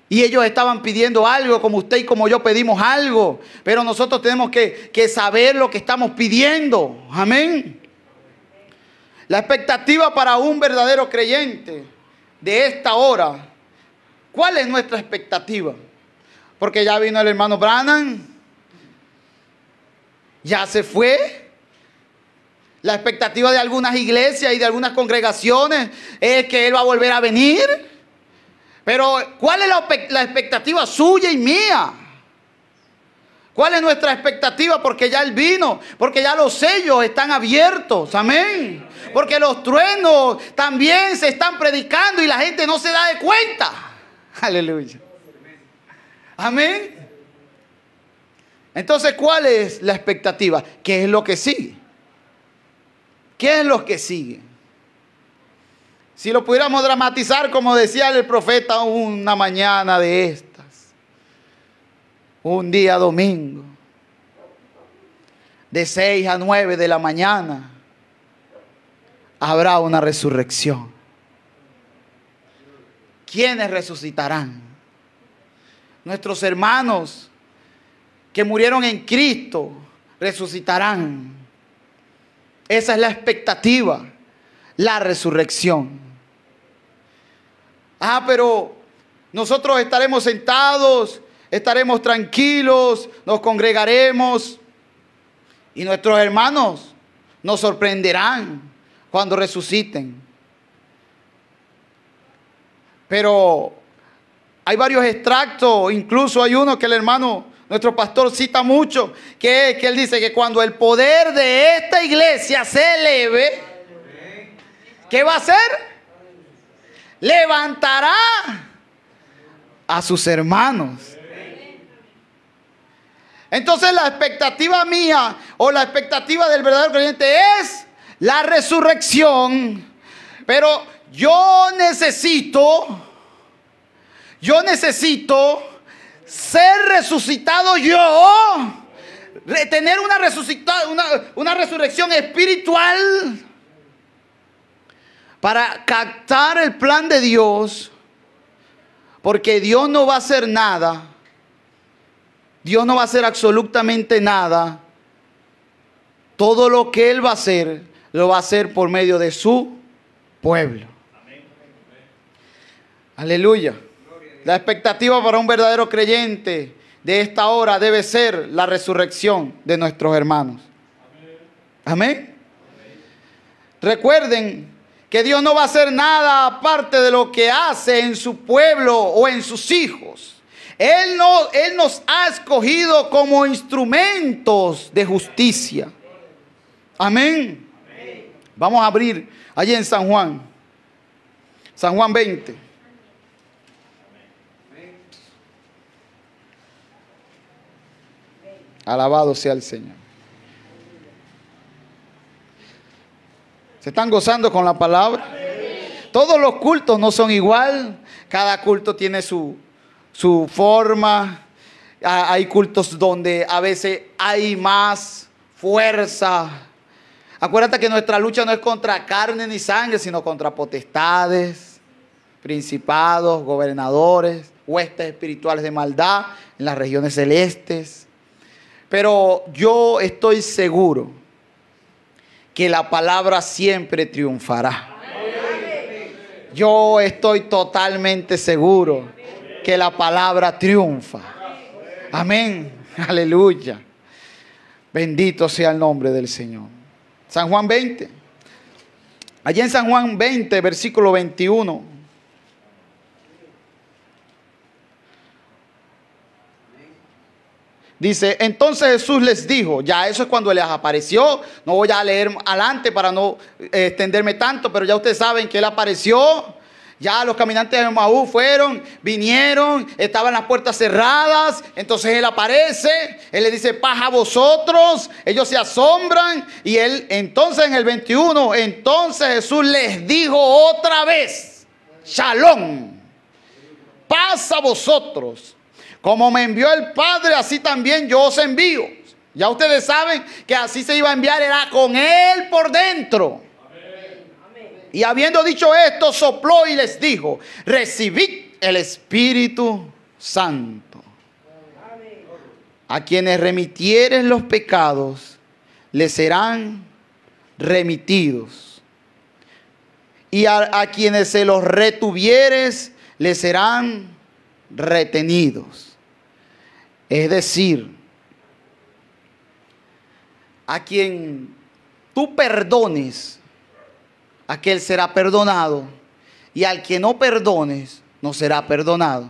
Y ellos estaban pidiendo algo, como usted y como yo pedimos algo. Pero nosotros tenemos que saber lo que estamos pidiendo. Amén. La expectativa para un verdadero creyente de esta hora. ¿Cuál es nuestra expectativa? Porque ya vino el hermano Branham. Ya se fue. La expectativa de algunas iglesias y de algunas congregaciones es que él va a volver a venir. Pero ¿cuál es la expectativa suya y mía? ¿Cuál es nuestra expectativa? Porque ya Él vino, porque ya los sellos están abiertos, amén. Porque los truenos también se están predicando y la gente no se da de cuenta. Aleluya. Amén. Entonces, ¿cuál es la expectativa? ¿Qué es lo que sigue? ¿Qué es lo que sigue? Si lo pudiéramos dramatizar, como decía el profeta, una mañana de estas, un día domingo, de 6 a 9 de la mañana, habrá una resurrección. ¿Quiénes resucitarán? Nuestros hermanos que murieron en Cristo resucitarán. Esa es la expectativa, la resurrección. Pero nosotros estaremos sentados, estaremos tranquilos, nos congregaremos y nuestros hermanos nos sorprenderán cuando resuciten. Pero hay varios extractos, incluso hay uno que el hermano, nuestro pastor cita mucho, que él dice que cuando el poder de esta iglesia se eleve, ¿qué va a hacer? Levantará a sus hermanos. Entonces la expectativa mía o la expectativa del verdadero creyente es la resurrección. Pero yo necesito ser resucitado yo, tener una resurrección espiritual para captar el plan de Dios, porque Dios no va a hacer nada, Dios no va a hacer absolutamente nada. Todo lo que Él va a hacer, lo va a hacer por medio de su pueblo. Aleluya. La expectativa para un verdadero creyente de esta hora debe ser la resurrección de nuestros hermanos. Amén. Recuerden que Dios no va a hacer nada aparte de lo que hace en su pueblo o en sus hijos. Él nos ha escogido como instrumentos de justicia. Amén. Vamos a abrir allí en San Juan 20. Alabado sea el Señor. ¿Se están gozando con la palabra? Todos los cultos no son igual. Cada culto tiene su forma. Hay cultos donde a veces hay más fuerza. Acuérdate que nuestra lucha no es contra carne ni sangre, sino contra potestades, principados, gobernadores, huestes espirituales de maldad en las regiones celestes. Pero yo estoy seguro que la palabra siempre triunfará. Yo estoy totalmente seguro que la palabra triunfa. Amén. Aleluya. Bendito sea el nombre del Señor. San Juan 20. Allí en San Juan 20, versículo 21. Dice, entonces Jesús les dijo, ya eso es cuando les apareció, no voy a leer adelante para no extenderme tanto, pero ya ustedes saben que Él apareció, ya los caminantes de Emaús fueron, vinieron, estaban las puertas cerradas, entonces Él aparece, Él les dice, paz a vosotros, ellos se asombran, y Él, entonces en el 21, entonces Jesús les dijo otra vez, Shalom, paz a vosotros. Como me envió el Padre, así también yo os envío. Ya ustedes saben que así se iba a enviar, era con Él por dentro. Amén. Y habiendo dicho esto, sopló y les dijo, recibid el Espíritu Santo. Amén. A quienes remitieres los pecados, les serán remitidos. Y a quienes se los retuvieres, les serán retenidos. Es decir, a quien tú perdones, aquel será perdonado, y al que no perdones, no será perdonado.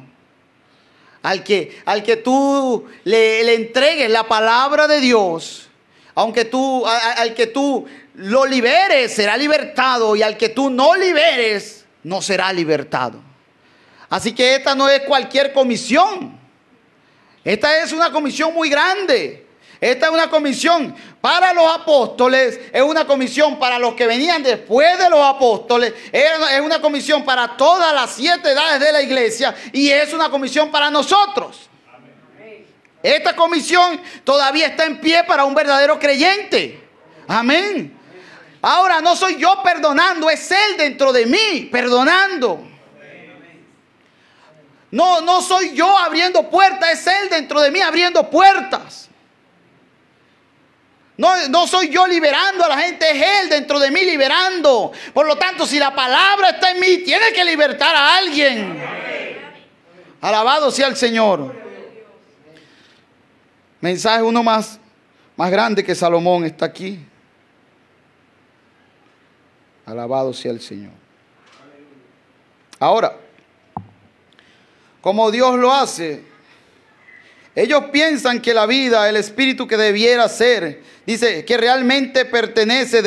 Al que tú le entregues la palabra de Dios, al que tú lo liberes, será libertado, y al que tú no liberes, no será libertado. Así que esta no es cualquier comisión. Esta es una comisión muy grande. Esta es una comisión para los apóstoles, es una comisión para los que venían después de los apóstoles, es una comisión para todas las 7 edades de la iglesia y es una comisión para nosotros. Amén. Esta comisión todavía está en pie para un verdadero creyente. Amén. Ahora no soy yo perdonando, es Él dentro de mí perdonando. No soy yo abriendo puertas, es Él dentro de mí abriendo puertas. No soy yo liberando a la gente, es Él dentro de mí liberando. Por lo tanto, si la palabra está en mí, tiene que libertar a alguien. Alabado sea el Señor. Mensaje uno más grande que Salomón está aquí. Alabado sea el Señor. Ahora, como Dios lo hace, ellos piensan que la vida, el espíritu que debiera ser, dice que realmente pertenece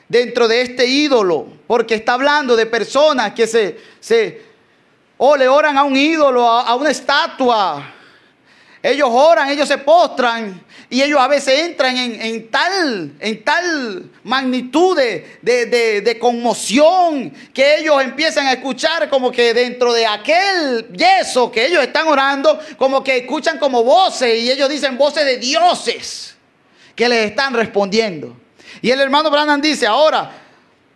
dentro de este ídolo, porque está hablando de personas que le oran a un ídolo, a una estatua. Ellos oran, ellos se postran y ellos a veces entran en tal magnitud de conmoción que ellos empiezan a escuchar como que dentro de aquel yeso que ellos están orando, como que escuchan como voces y ellos dicen voces de dioses que les están respondiendo. Y el hermano Branham dice ahora,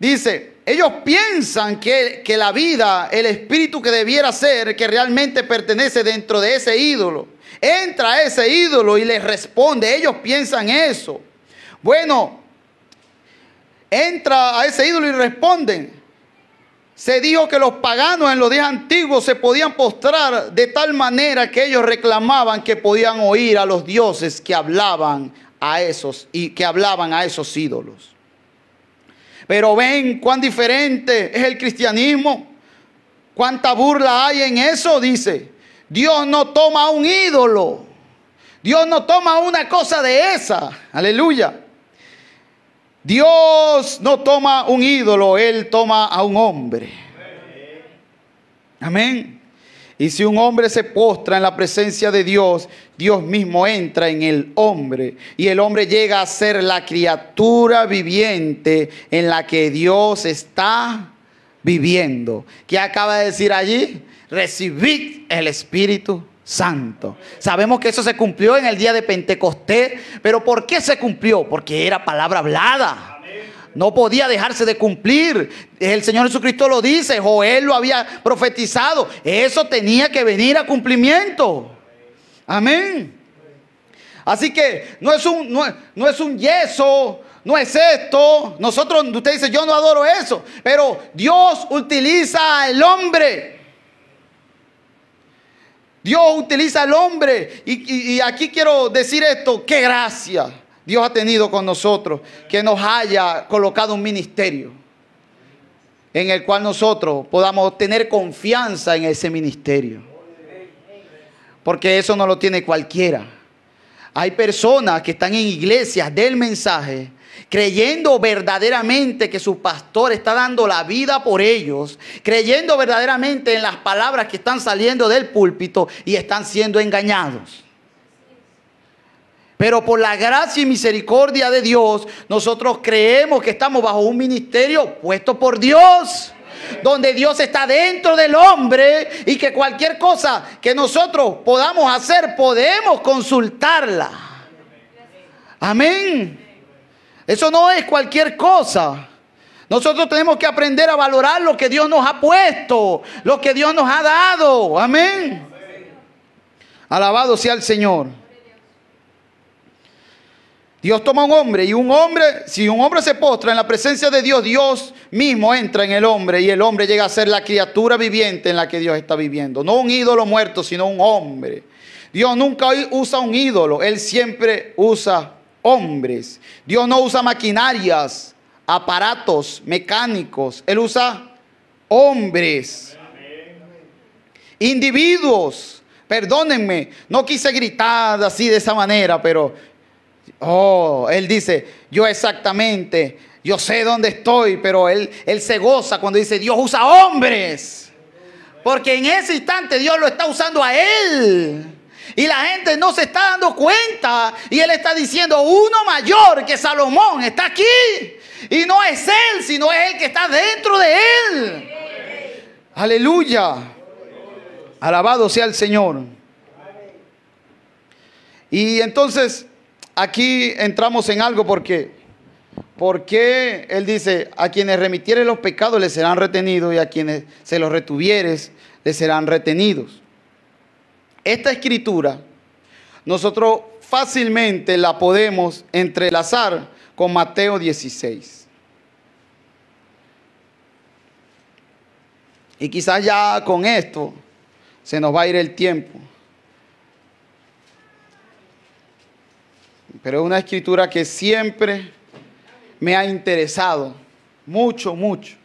ellos piensan que la vida, el espíritu que debiera ser, que realmente pertenece dentro de ese ídolo, entra a ese ídolo y les responde. Ellos piensan eso. Bueno, entra a ese ídolo y responden. Se dijo que los paganos en los días antiguos se podían postrar de tal manera que ellos reclamaban que podían oír a los dioses que hablaban a esos ídolos. Pero ven cuán diferente es el cristianismo. Cuánta burla hay en eso, dice. Dios no toma un ídolo. Dios no toma una cosa de esa. Aleluya. Dios no toma un ídolo. Él toma a un hombre. Amén. Y si un hombre se postra en la presencia de Dios, Dios mismo entra en el hombre. Y el hombre llega a ser la criatura viviente en la que Dios está viviendo. ¿Qué acaba de decir allí? Recibid el Espíritu Santo. Sabemos que eso se cumplió en el día de Pentecostés, pero ¿por qué se cumplió? Porque era palabra hablada. No podía dejarse de cumplir. El Señor Jesucristo lo dice, Joel lo había profetizado. Eso tenía que venir a cumplimiento. Amén. Así que no es un yeso, no es esto. Usted dice, yo no adoro eso. Pero Dios utiliza al hombre. Dios utiliza al hombre. Y aquí quiero decir esto, qué gracia Dios ha tenido con nosotros, que nos haya colocado un ministerio en el cual nosotros podamos tener confianza en ese ministerio. Porque eso no lo tiene cualquiera. Hay personas que están en iglesias del mensaje, creyendo verdaderamente que su pastor está dando la vida por ellos, creyendo verdaderamente en las palabras que están saliendo del púlpito y están siendo engañados. Pero por la gracia y misericordia de Dios, nosotros creemos que estamos bajo un ministerio puesto por Dios, donde Dios está dentro del hombre y que cualquier cosa que nosotros podamos hacer, podemos consultarla. Amén. Eso no es cualquier cosa. Nosotros tenemos que aprender a valorar lo que Dios nos ha puesto, lo que Dios nos ha dado. Amén. Alabado sea el Señor. Dios toma un hombre y si un hombre se postra en la presencia de Dios, Dios mismo entra en el hombre y el hombre llega a ser la criatura viviente en la que Dios está viviendo. No un ídolo muerto, sino un hombre. Dios nunca usa un ídolo, Él siempre usa hombres. Dios no usa maquinarias, aparatos mecánicos, Él usa hombres. Individuos, perdónenme, no quise gritar así de esa manera, pero Él dice, yo sé dónde estoy, pero él se goza cuando dice, Dios usa hombres. Porque en ese instante Dios lo está usando a él. Y la gente no se está dando cuenta. Y él está diciendo, uno mayor que Salomón está aquí. Y no es él, sino es el que está dentro de él. Aleluya. Alabado sea el Señor. Y entonces aquí entramos en algo porque Él dice, a quienes remitieren los pecados les serán retenidos y a quienes se los retuvieres les serán retenidos. Esta escritura nosotros fácilmente la podemos entrelazar con Mateo 16. Y quizás ya con esto se nos va a ir el tiempo. Pero es una escritura que siempre me ha interesado, mucho, mucho.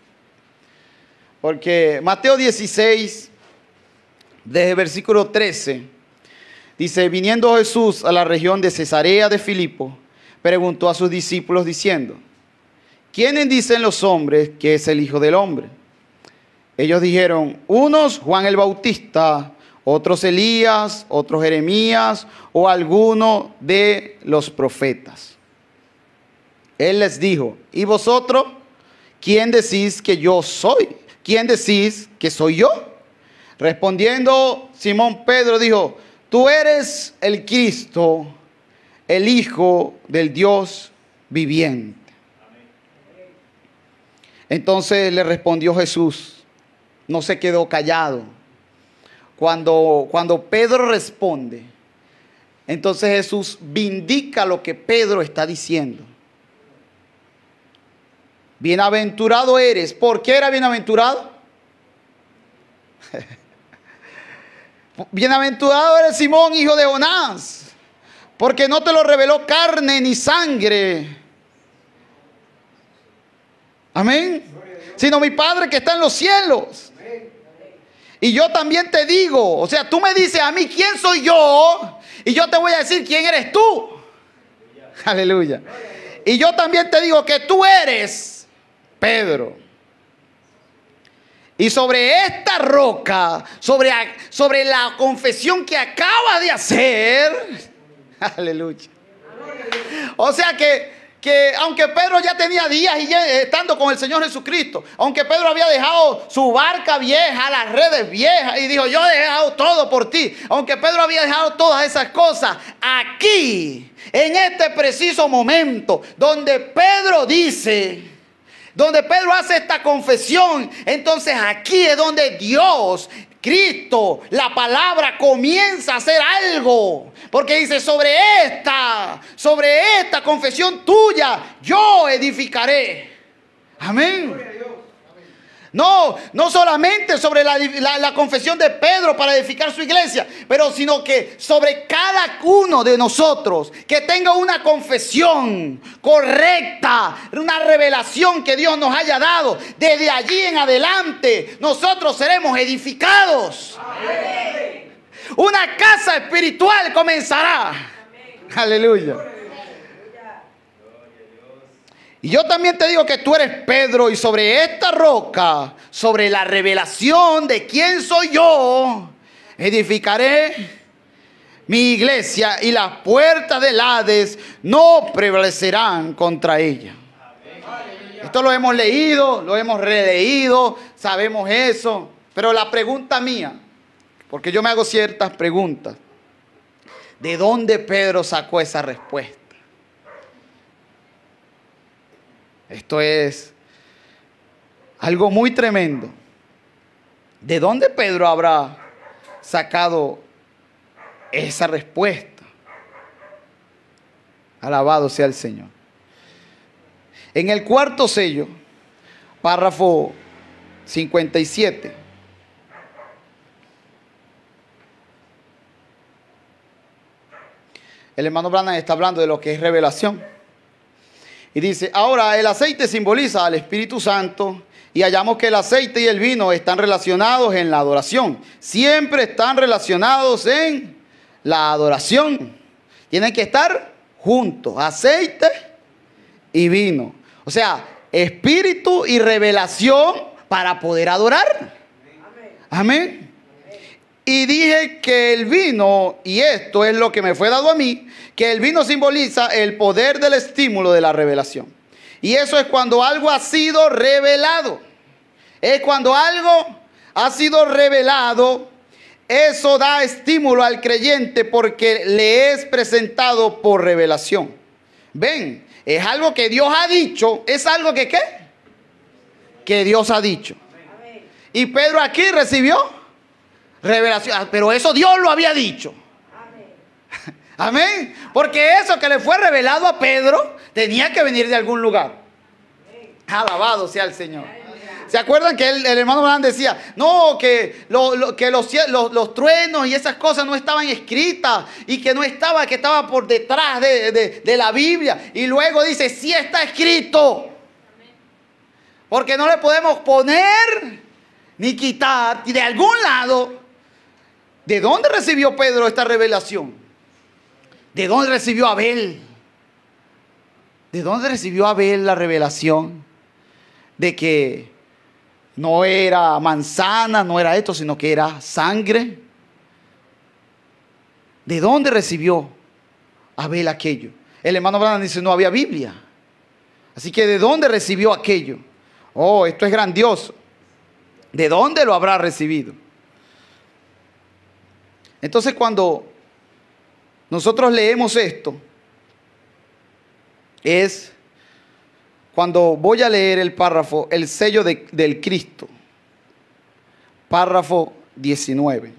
Porque Mateo 16, desde el versículo 13, dice, viniendo Jesús a la región de Cesarea de Filipo, preguntó a sus discípulos diciendo, ¿quiénes dicen los hombres que es el Hijo del Hombre? Ellos dijeron, unos Juan el Bautista, otros Elías, otros Jeremías o alguno de los profetas. Él les dijo, ¿y vosotros quién decís que yo soy? ¿Quién decís que soy yo? Respondiendo Simón Pedro dijo, tú eres el Cristo, el Hijo del Dios viviente. Entonces le respondió Jesús, no se quedó callado. Cuando Pedro responde, entonces Jesús vindica lo que Pedro está diciendo. Bienaventurado eres. ¿Por qué era bienaventurado? Bienaventurado eres Simón, hijo de Jonás, porque no te lo reveló carne ni sangre. Amén. Sino mi Padre que está en los cielos. Y yo también te digo, o sea, tú me dices a mí quién soy yo, y yo te voy a decir quién eres tú. Aleluya. Y yo también te digo que tú eres Pedro. Y sobre esta roca, sobre la confesión que acaba de hacer, aleluya. O sea que que aunque Pedro ya tenía días estando con el Señor Jesucristo, aunque Pedro había dejado su barca vieja, las redes viejas, y dijo, yo he dejado todo por ti, aunque Pedro había dejado todas esas cosas, aquí, en este preciso momento, donde Pedro dice, donde Pedro hace esta confesión, entonces aquí es donde Dios, Cristo, la palabra comienza a hacer algo. Porque dice, sobre esta confesión tuya, yo edificaré. Amén. No solamente sobre la confesión de Pedro para edificar su iglesia, pero sino que sobre cada uno de nosotros que tenga una confesión correcta, una revelación que Dios nos haya dado. Desde allí en adelante nosotros seremos edificados. Amén. Una casa espiritual comenzará. Amén. Aleluya. Y yo también te digo que tú eres Pedro, y sobre esta roca, sobre la revelación de quién soy yo, edificaré mi iglesia, y las puertas del Hades no prevalecerán contra ella. Esto lo hemos leído, lo hemos releído, sabemos eso. Pero la pregunta mía, porque yo me hago ciertas preguntas, ¿de dónde Pedro sacó esa respuesta? Esto es algo muy tremendo. ¿De dónde Pedro habrá sacado esa respuesta? Alabado sea el Señor. En el cuarto sello, párrafo 57. El hermano Branham está hablando de lo que es revelación. Y dice, ahora el aceite simboliza al Espíritu Santo, y hallamos que el aceite y el vino están relacionados en la adoración. Siempre están relacionados en la adoración. Tienen que estar juntos, aceite y vino. O sea, espíritu y revelación para poder adorar. Amén. Y dije que el vino, y esto es lo que me fue dado a mí, que el vino simboliza el poder del estímulo de la revelación. Y eso es cuando algo ha sido revelado. Es cuando algo ha sido revelado, eso da estímulo al creyente porque le es presentado por revelación. Ven, es algo que Dios ha dicho, es algo que ¿qué? Que Dios ha dicho. Y Pedro aquí recibió revelación, pero eso Dios lo había dicho. Amén. Porque eso que le fue revelado a Pedro tenía que venir de algún lugar. Alabado sea el Señor. ¿Se acuerdan que el hermano Branham decía, no, que los truenos y esas cosas no estaban escritas, y que no estaba, que estaba por detrás de la Biblia? Y luego dice, sí está escrito. Porque no le podemos poner ni quitar de algún lado. ¿De dónde recibió Pedro esta revelación? ¿De dónde recibió Abel? ¿De dónde recibió Abel la revelación de que no era manzana, no era esto, sino que era sangre? ¿De dónde recibió Abel aquello? El hermano Branham dice, no había Biblia. Así que ¿de dónde recibió aquello? Oh, esto es grandioso. ¿De dónde lo habrá recibido? Entonces, cuando nosotros leemos esto, es cuando voy a leer el párrafo, el sello del Cristo, párrafo 19.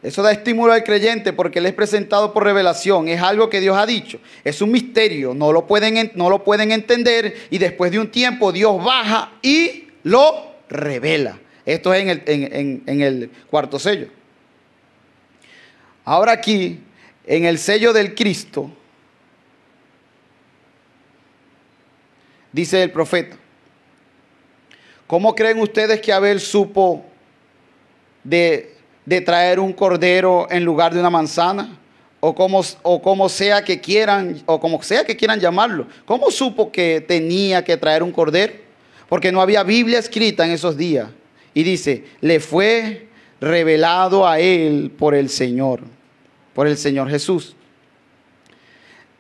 Eso da estímulo al creyente porque le es presentado por revelación. Es algo que Dios ha dicho. Es un misterio. No lo pueden entender. Y después de un tiempo Dios baja y lo revela. Esto es en el cuarto sello. Ahora aquí, en el sello del Cristo, dice el profeta, ¿cómo creen ustedes que Abel supo de traer un cordero en lugar de una manzana? O como sea que quieran llamarlo. ¿Cómo supo que tenía que traer un cordero? Porque no había Biblia escrita en esos días. Y dice, le fue revelado a él por el Señor. por el Señor Jesús.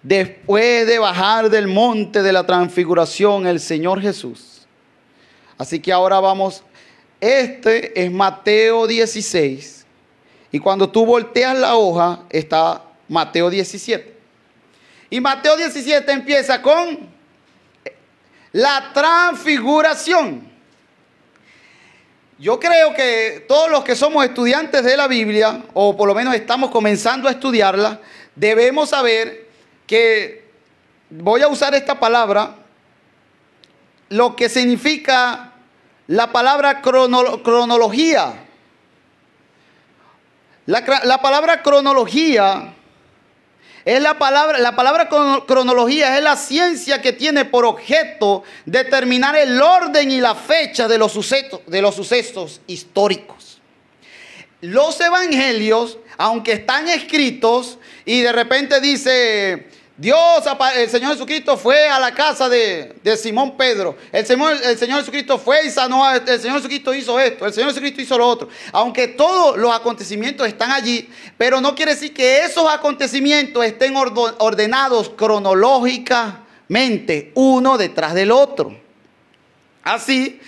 Después de bajar del monte de la transfiguración, el Señor Jesús. Así que ahora vamos, este es Mateo 16. Y cuando tú volteas la hoja, está Mateo 17. Y Mateo 17 empieza con la transfiguración. Yo creo que todos los que somos estudiantes de la Biblia, o por lo menos estamos comenzando a estudiarla, debemos saber que, voy a usar esta palabra, lo que significa la palabra cronología. La palabra cronología es la palabra cronología es la ciencia que tiene por objeto determinar el orden y la fecha de los sucesos históricos. Los evangelios, aunque están escritos y de repente dice el Señor Jesucristo fue a la casa de Simón Pedro, el Señor Jesucristo fue y sanó, el Señor Jesucristo hizo esto, el Señor Jesucristo hizo lo otro, aunque todos los acontecimientos están allí, pero no quiere decir que esos acontecimientos estén ordenados cronológicamente uno detrás del otro. Así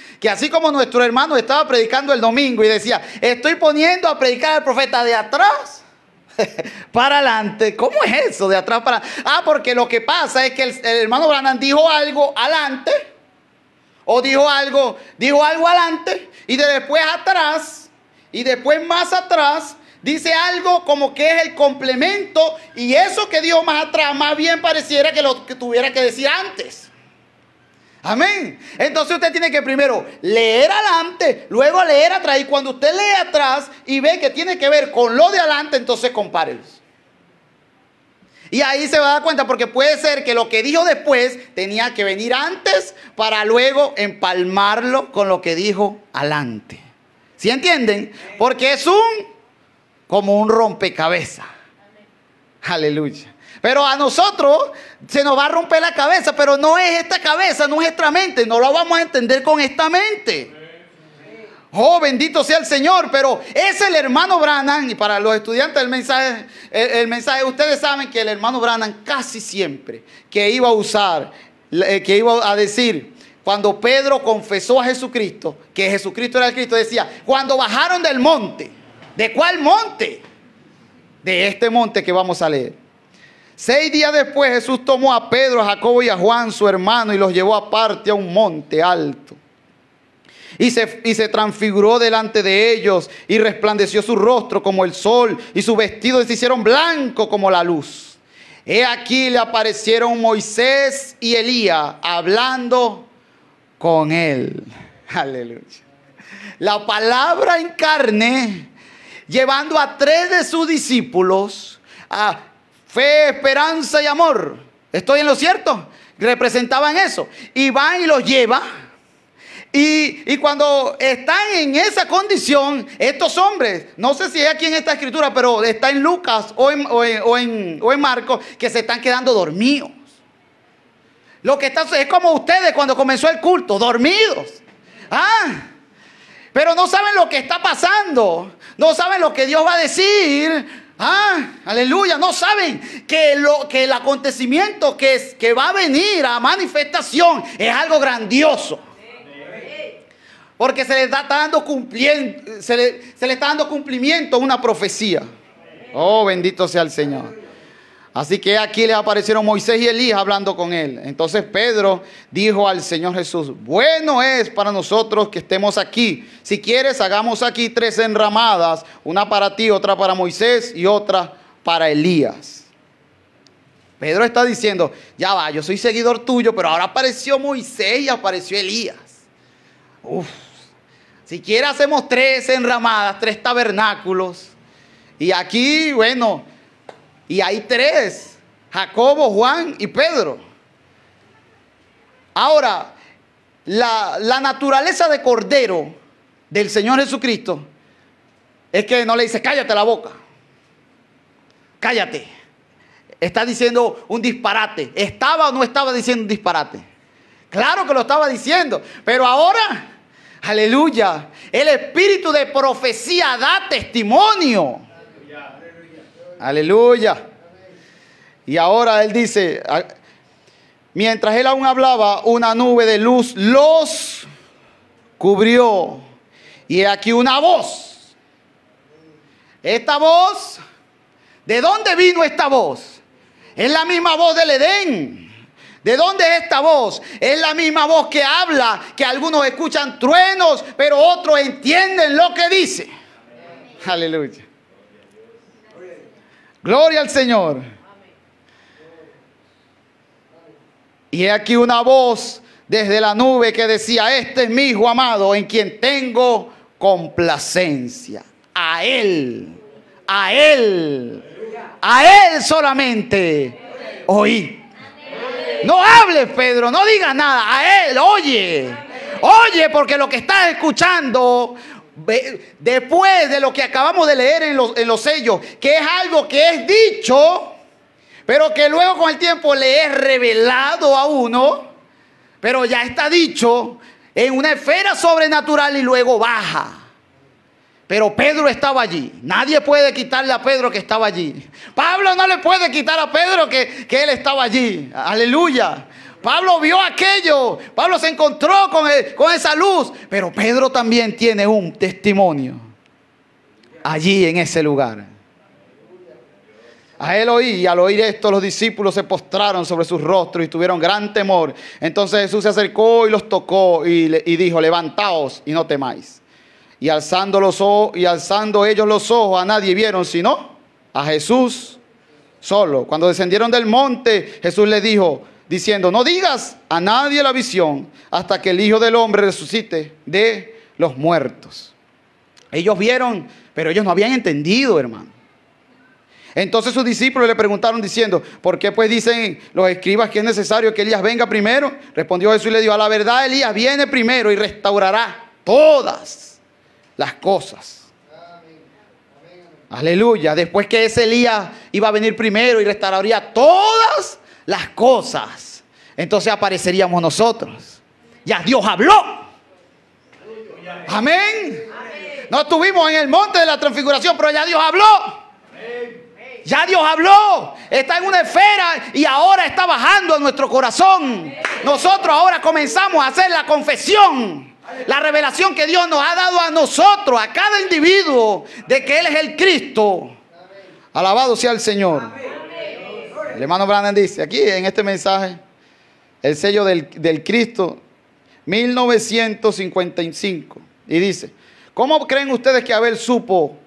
como nuestro hermano estaba predicando el domingo y decía, estoy poniendo a predicar al profeta de atrás para adelante. ¿Cómo es eso de atrás para adelante? Porque lo que pasa es que el hermano Branham dijo algo adelante, o dijo algo adelante, y después atrás, y después más atrás dice algo como que es el complemento, y eso que dijo más atrás más bien pareciera que lo que tuviera que decir antes. Amén. Entonces usted tiene que primero leer adelante, luego leer atrás. Y cuando usted lee atrás y ve que tiene que ver con lo de adelante, entonces compárelos. Y ahí se va a dar cuenta, porque puede ser que lo que dijo después tenía que venir antes para luego empalmarlo con lo que dijo adelante. ¿Sí entienden? Porque es como un rompecabezas. Aleluya. Pero a nosotros se nos va a romper la cabeza, pero no es esta cabeza, no es esta mente, no lo vamos a entender con esta mente. Oh, bendito sea el Señor, pero es el hermano Branham, y para los estudiantes del mensaje, el mensaje, ustedes saben que el hermano Branham casi siempre que iba a decir, cuando Pedro confesó a Jesucristo, que Jesucristo era el Cristo, decía, cuando bajaron del monte. ¿De cuál monte? De este monte que vamos a leer. 6 días después Jesús tomó a Pedro, a Jacobo y a Juan, su hermano, y los llevó aparte a un monte alto. Y se transfiguró delante de ellos, y resplandeció su rostro como el sol, y sus vestidos se hicieron blancos como la luz. He aquí le aparecieron Moisés y Elías hablando con él. Aleluya. La palabra en carne, llevando a 3 de sus discípulos a fe, esperanza y amor. ¿Estoy en lo cierto? Representaban eso. Y van y los lleva. Y cuando están en esa condición, estos hombres, no sé si es aquí en esta escritura, pero está en Lucas o en Marcos, que se están quedando dormidos. Lo que está es como ustedes cuando comenzó el culto, dormidos. Pero no saben lo que está pasando. No saben lo que Dios va a decir. Aleluya. No saben que el acontecimiento que va a venir a manifestación es algo grandioso. Porque se le está dando cumplimiento a una profecía. Oh, bendito sea el Señor. Así que aquí les aparecieron Moisés y Elías hablando con él. Entonces Pedro dijo al Señor Jesús, bueno es para nosotros que estemos aquí. Si quieres, hagamos aquí 3 enramadas, una para ti, otra para Moisés y otra para Elías. Pedro está diciendo, ya va, yo soy seguidor tuyo, pero ahora apareció Moisés y apareció Elías. Si quieres, hacemos 3 enramadas, 3 tabernáculos. Y aquí, bueno, y hay 3, Jacobo, Juan y Pedro. Ahora, la naturaleza de cordero del Señor Jesucristo es que no le dice, cállate la boca. Cállate. Está diciendo un disparate. ¿Estaba o no estaba diciendo un disparate? Claro que lo estaba diciendo. Pero ahora, aleluya, el espíritu de profecía da testimonio. Aleluya. Y ahora él dice, mientras él aún hablaba, una nube de luz los cubrió. Y aquí una voz. Esta voz, ¿de dónde vino esta voz? Es la misma voz del Edén. ¿De dónde es esta voz? Es la misma voz que habla, que algunos escuchan truenos, pero otros entienden lo que dice. Aleluya. Gloria al Señor. Y he aquí una voz desde la nube que decía: este es mi Hijo amado, en quien tengo complacencia. A Él solamente oí. No hables, Pedro, no digas nada. A Él, oye. Oye, porque lo que estás escuchando, después de lo que acabamos de leer en los sellos, que es algo que es dicho, pero que luego con el tiempo le es revelado a uno, pero ya está dicho en una esfera sobrenatural y luego baja. Pero Pedro estaba allí. Nadie puede quitarle a Pedro que estaba allí. Pablo no le puede quitar a Pedro que él estaba allí. Aleluya. Pablo vio aquello. Pablo se encontró con esa luz. Pero Pedro también tiene un testimonio allí en ese lugar. A él oí, y al oír esto los discípulos se postraron sobre sus rostros y tuvieron gran temor. Entonces Jesús se acercó y los tocó y dijo: levantaos y no temáis. Y alzando ellos los ojos, a nadie vieron sino a Jesús solo. Cuando descendieron del monte, Jesús les dijo, diciendo: no digas a nadie la visión hasta que el Hijo del Hombre resucite de los muertos. Ellos vieron, pero ellos no habían entendido, hermano. Entonces sus discípulos le preguntaron diciendo: ¿por qué pues dicen los escribas que es necesario que Elías venga primero? Respondió Jesús y le dijo: a la verdad Elías viene primero y restaurará todas las cosas. Aleluya. Después que ese Elías iba a venir primero y restauraría todas las cosas, entonces apareceríamos nosotros. Ya Dios habló. Amén. No estuvimos en el monte de la transfiguración, pero ya Dios habló. Ya Dios habló. Está en una esfera y ahora está bajando a nuestro corazón. Nosotros ahora comenzamos a hacer la confesión, la revelación que Dios nos ha dado a nosotros, a cada individuo, de que Él es el Cristo. Alabado sea el Señor. El hermano Branham dice aquí en este mensaje, el sello del Cristo, 1955. Y dice: ¿cómo creen ustedes que Abel supo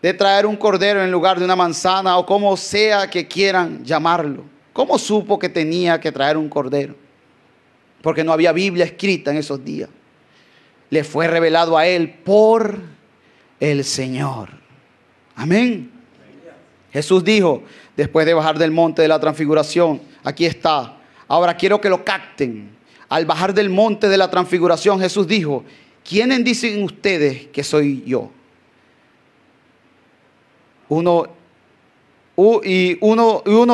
de traer un cordero en lugar de una manzana, o como sea que quieran llamarlo? ¿Cómo supo que tenía que traer un cordero? Porque no había Biblia escrita en esos días. Le fue revelado a él por el Señor. Amén. Jesús dijo, después de bajar del monte de la transfiguración: aquí está. Ahora quiero que lo capten. Al bajar del monte de la transfiguración, Jesús dijo: ¿quiénes dicen ustedes que soy yo? Uno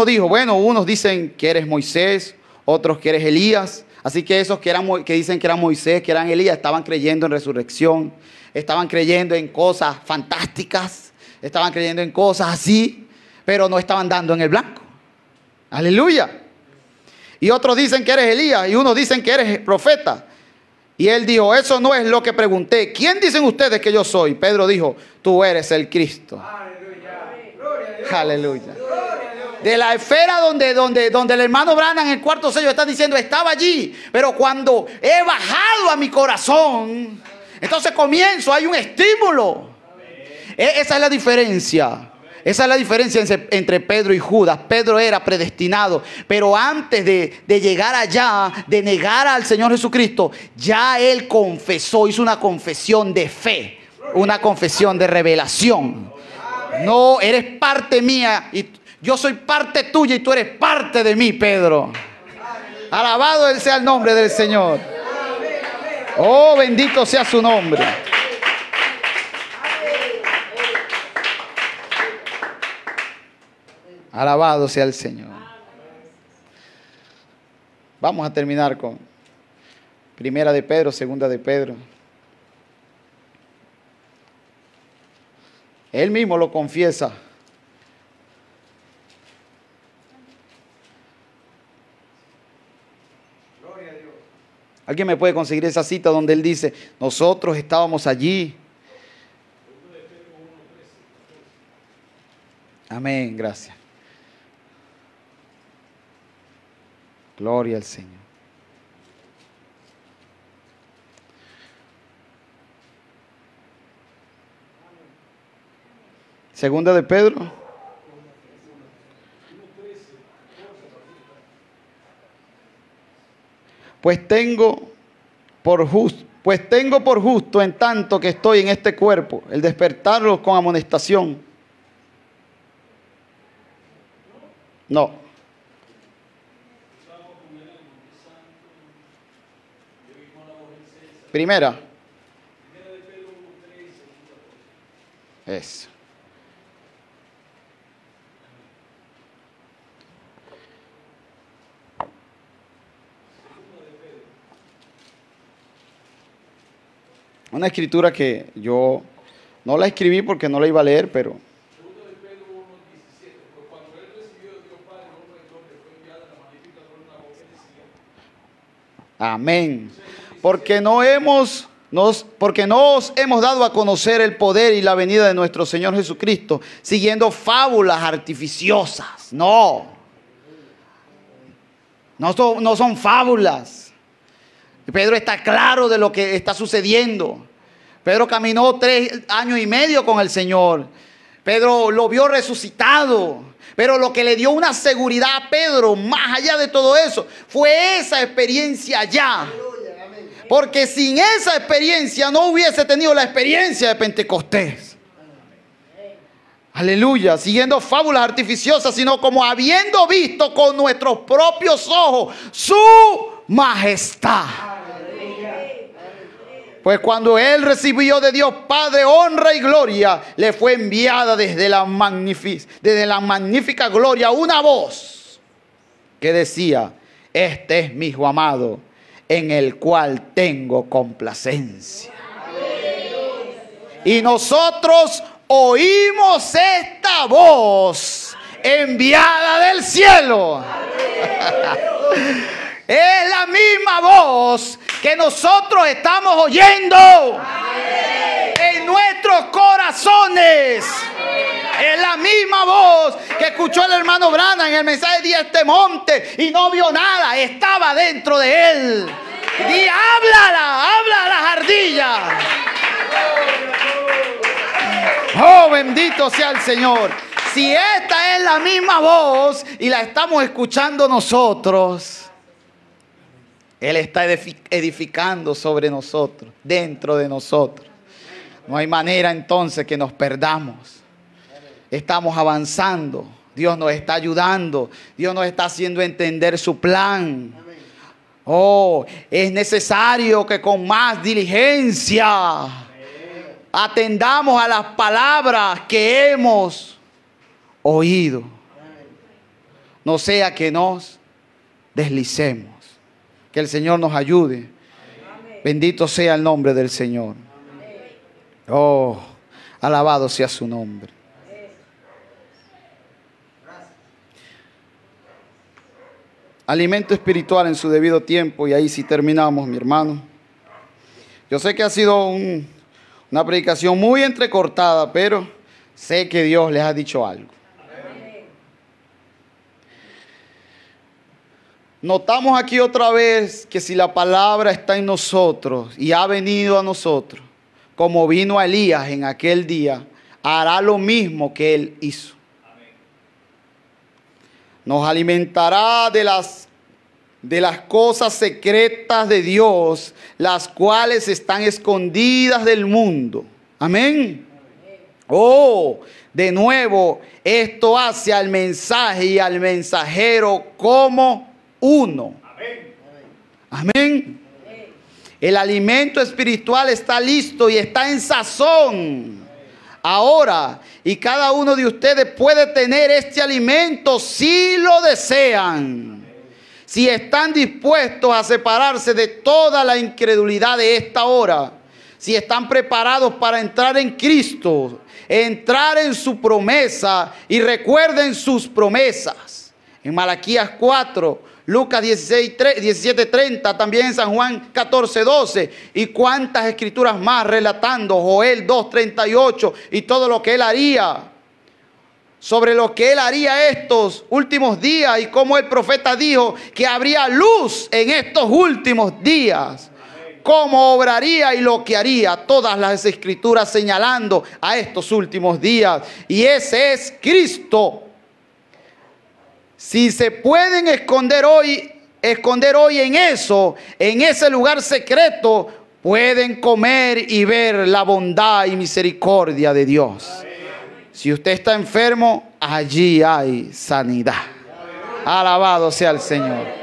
dijo, bueno, unos dicen que eres Moisés, otros que eres Elías. Así que esos que dicen que eran Moisés, que eran Elías, estaban creyendo en resurrección, estaban creyendo en cosas fantásticas, estaban creyendo en cosas así, pero no estaban dando en el blanco. Aleluya. Y otros dicen que eres Elías, y unos dicen que eres profeta. Y él dijo: eso no es lo que pregunté. ¿Quién dicen ustedes que yo soy? Pedro dijo: tú eres el Cristo. Aleluya. De la esfera donde el hermano Branham en el cuarto sello está diciendo: estaba allí, pero cuando he bajado a mi corazón, entonces comienzo, hay un estímulo. Esa es la diferencia. Esa es la diferencia entre Pedro y Judas. Pedro era predestinado, pero antes de llegar allá, de negar al Señor Jesucristo, ya él confesó, hizo una confesión de fe, una confesión de revelación. No, eres parte mía y yo soy parte tuya y tú eres parte de mí, Pedro. Alabado sea el nombre del Señor. Oh, bendito sea su nombre. Alabado sea el Señor. Vamos a terminar con Primera de Pedro, Segunda de Pedro. Él mismo lo confiesa. ¿Alguien me puede conseguir esa cita donde él dice, nosotros estábamos allí? Amén, gracias. Gloria al Señor. Segunda de Pedro. Pues tengo por justo en tanto que estoy en este cuerpo, el despertarlos con amonestación. No. Primera. Eso. Una escritura que yo no la escribí porque no la iba a leer, pero... Amén. Porque no os hemos dado a conocer el poder y la venida de nuestro Señor Jesucristo, siguiendo fábulas artificiosas. No son fábulas. Pedro está claro de lo que está sucediendo. Pedro caminó 3 años y medio con el Señor. Pedro lo vio resucitado. Pero lo que le dio una seguridad a Pedro, más allá de todo eso, fue esa experiencia allá. Porque sin esa experiencia no hubiese tenido la experiencia de Pentecostés. Aleluya, siguiendo fábulas artificiosas, sino como habiendo visto con nuestros propios ojos su majestad. Pues cuando él recibió de Dios Padre honra y gloria, le fue enviada desde la magnífica gloria una voz que decía, este es mi Hijo amado, en el cual tengo complacencia. Y nosotros oímos esta voz enviada del cielo. Es la misma voz que nosotros estamos oyendo en nuestros corazones. Es la misma voz que escuchó el hermano Branham en el mensaje de este monte y no vio nada, estaba dentro de él. Y habla a las ardillas. Oh, bendito sea el Señor. Si esta es la misma voz y la estamos escuchando nosotros, Él está edificando sobre nosotros, dentro de nosotros. No hay manera entonces que nos perdamos. Estamos avanzando. Dios nos está ayudando. Dios nos está haciendo entender su plan. Oh, es necesario que con más diligencia atendamos a las palabras que hemos oído. No sea que nos deslicemos. Que el Señor nos ayude. Bendito sea el nombre del Señor. Oh, alabado sea su nombre. Alimento espiritual en su debido tiempo. Y ahí sí terminamos, mi hermano. Yo sé que ha sido una predicación muy entrecortada, pero sé que Dios les ha dicho algo. Notamos aquí otra vez que si la palabra está en nosotros y ha venido a nosotros, como vino a Elías en aquel día, hará lo mismo que él hizo. Nos alimentará de las cosas secretas de Dios, las cuales están escondidas del mundo. Amén. Oh, de nuevo, esto hace al mensaje y al mensajero como uno. Amén. El alimento espiritual está listo y está en sazón ahora, y cada uno de ustedes puede tener este alimento si lo desean, si están dispuestos a separarse de toda la incredulidad de esta hora, si están preparados para entrar en Cristo, entrar en su promesa, y recuerden sus promesas. En Malaquías 4, Lucas 17:30, también en San Juan 14:12. Y cuántas escrituras más relatando, Joel 2:38, y todo lo que Él haría, sobre lo que Él haría estos últimos días, y cómo el profeta dijo que habría luz en estos últimos días. Cómo obraría y lo que haría, todas las escrituras señalando a estos últimos días. Y ese es Cristo. Si se pueden esconder hoy en eso, en ese lugar secreto, pueden comer y ver la bondad y misericordia de Dios. Si usted está enfermo, allí hay sanidad. Alabado sea el Señor.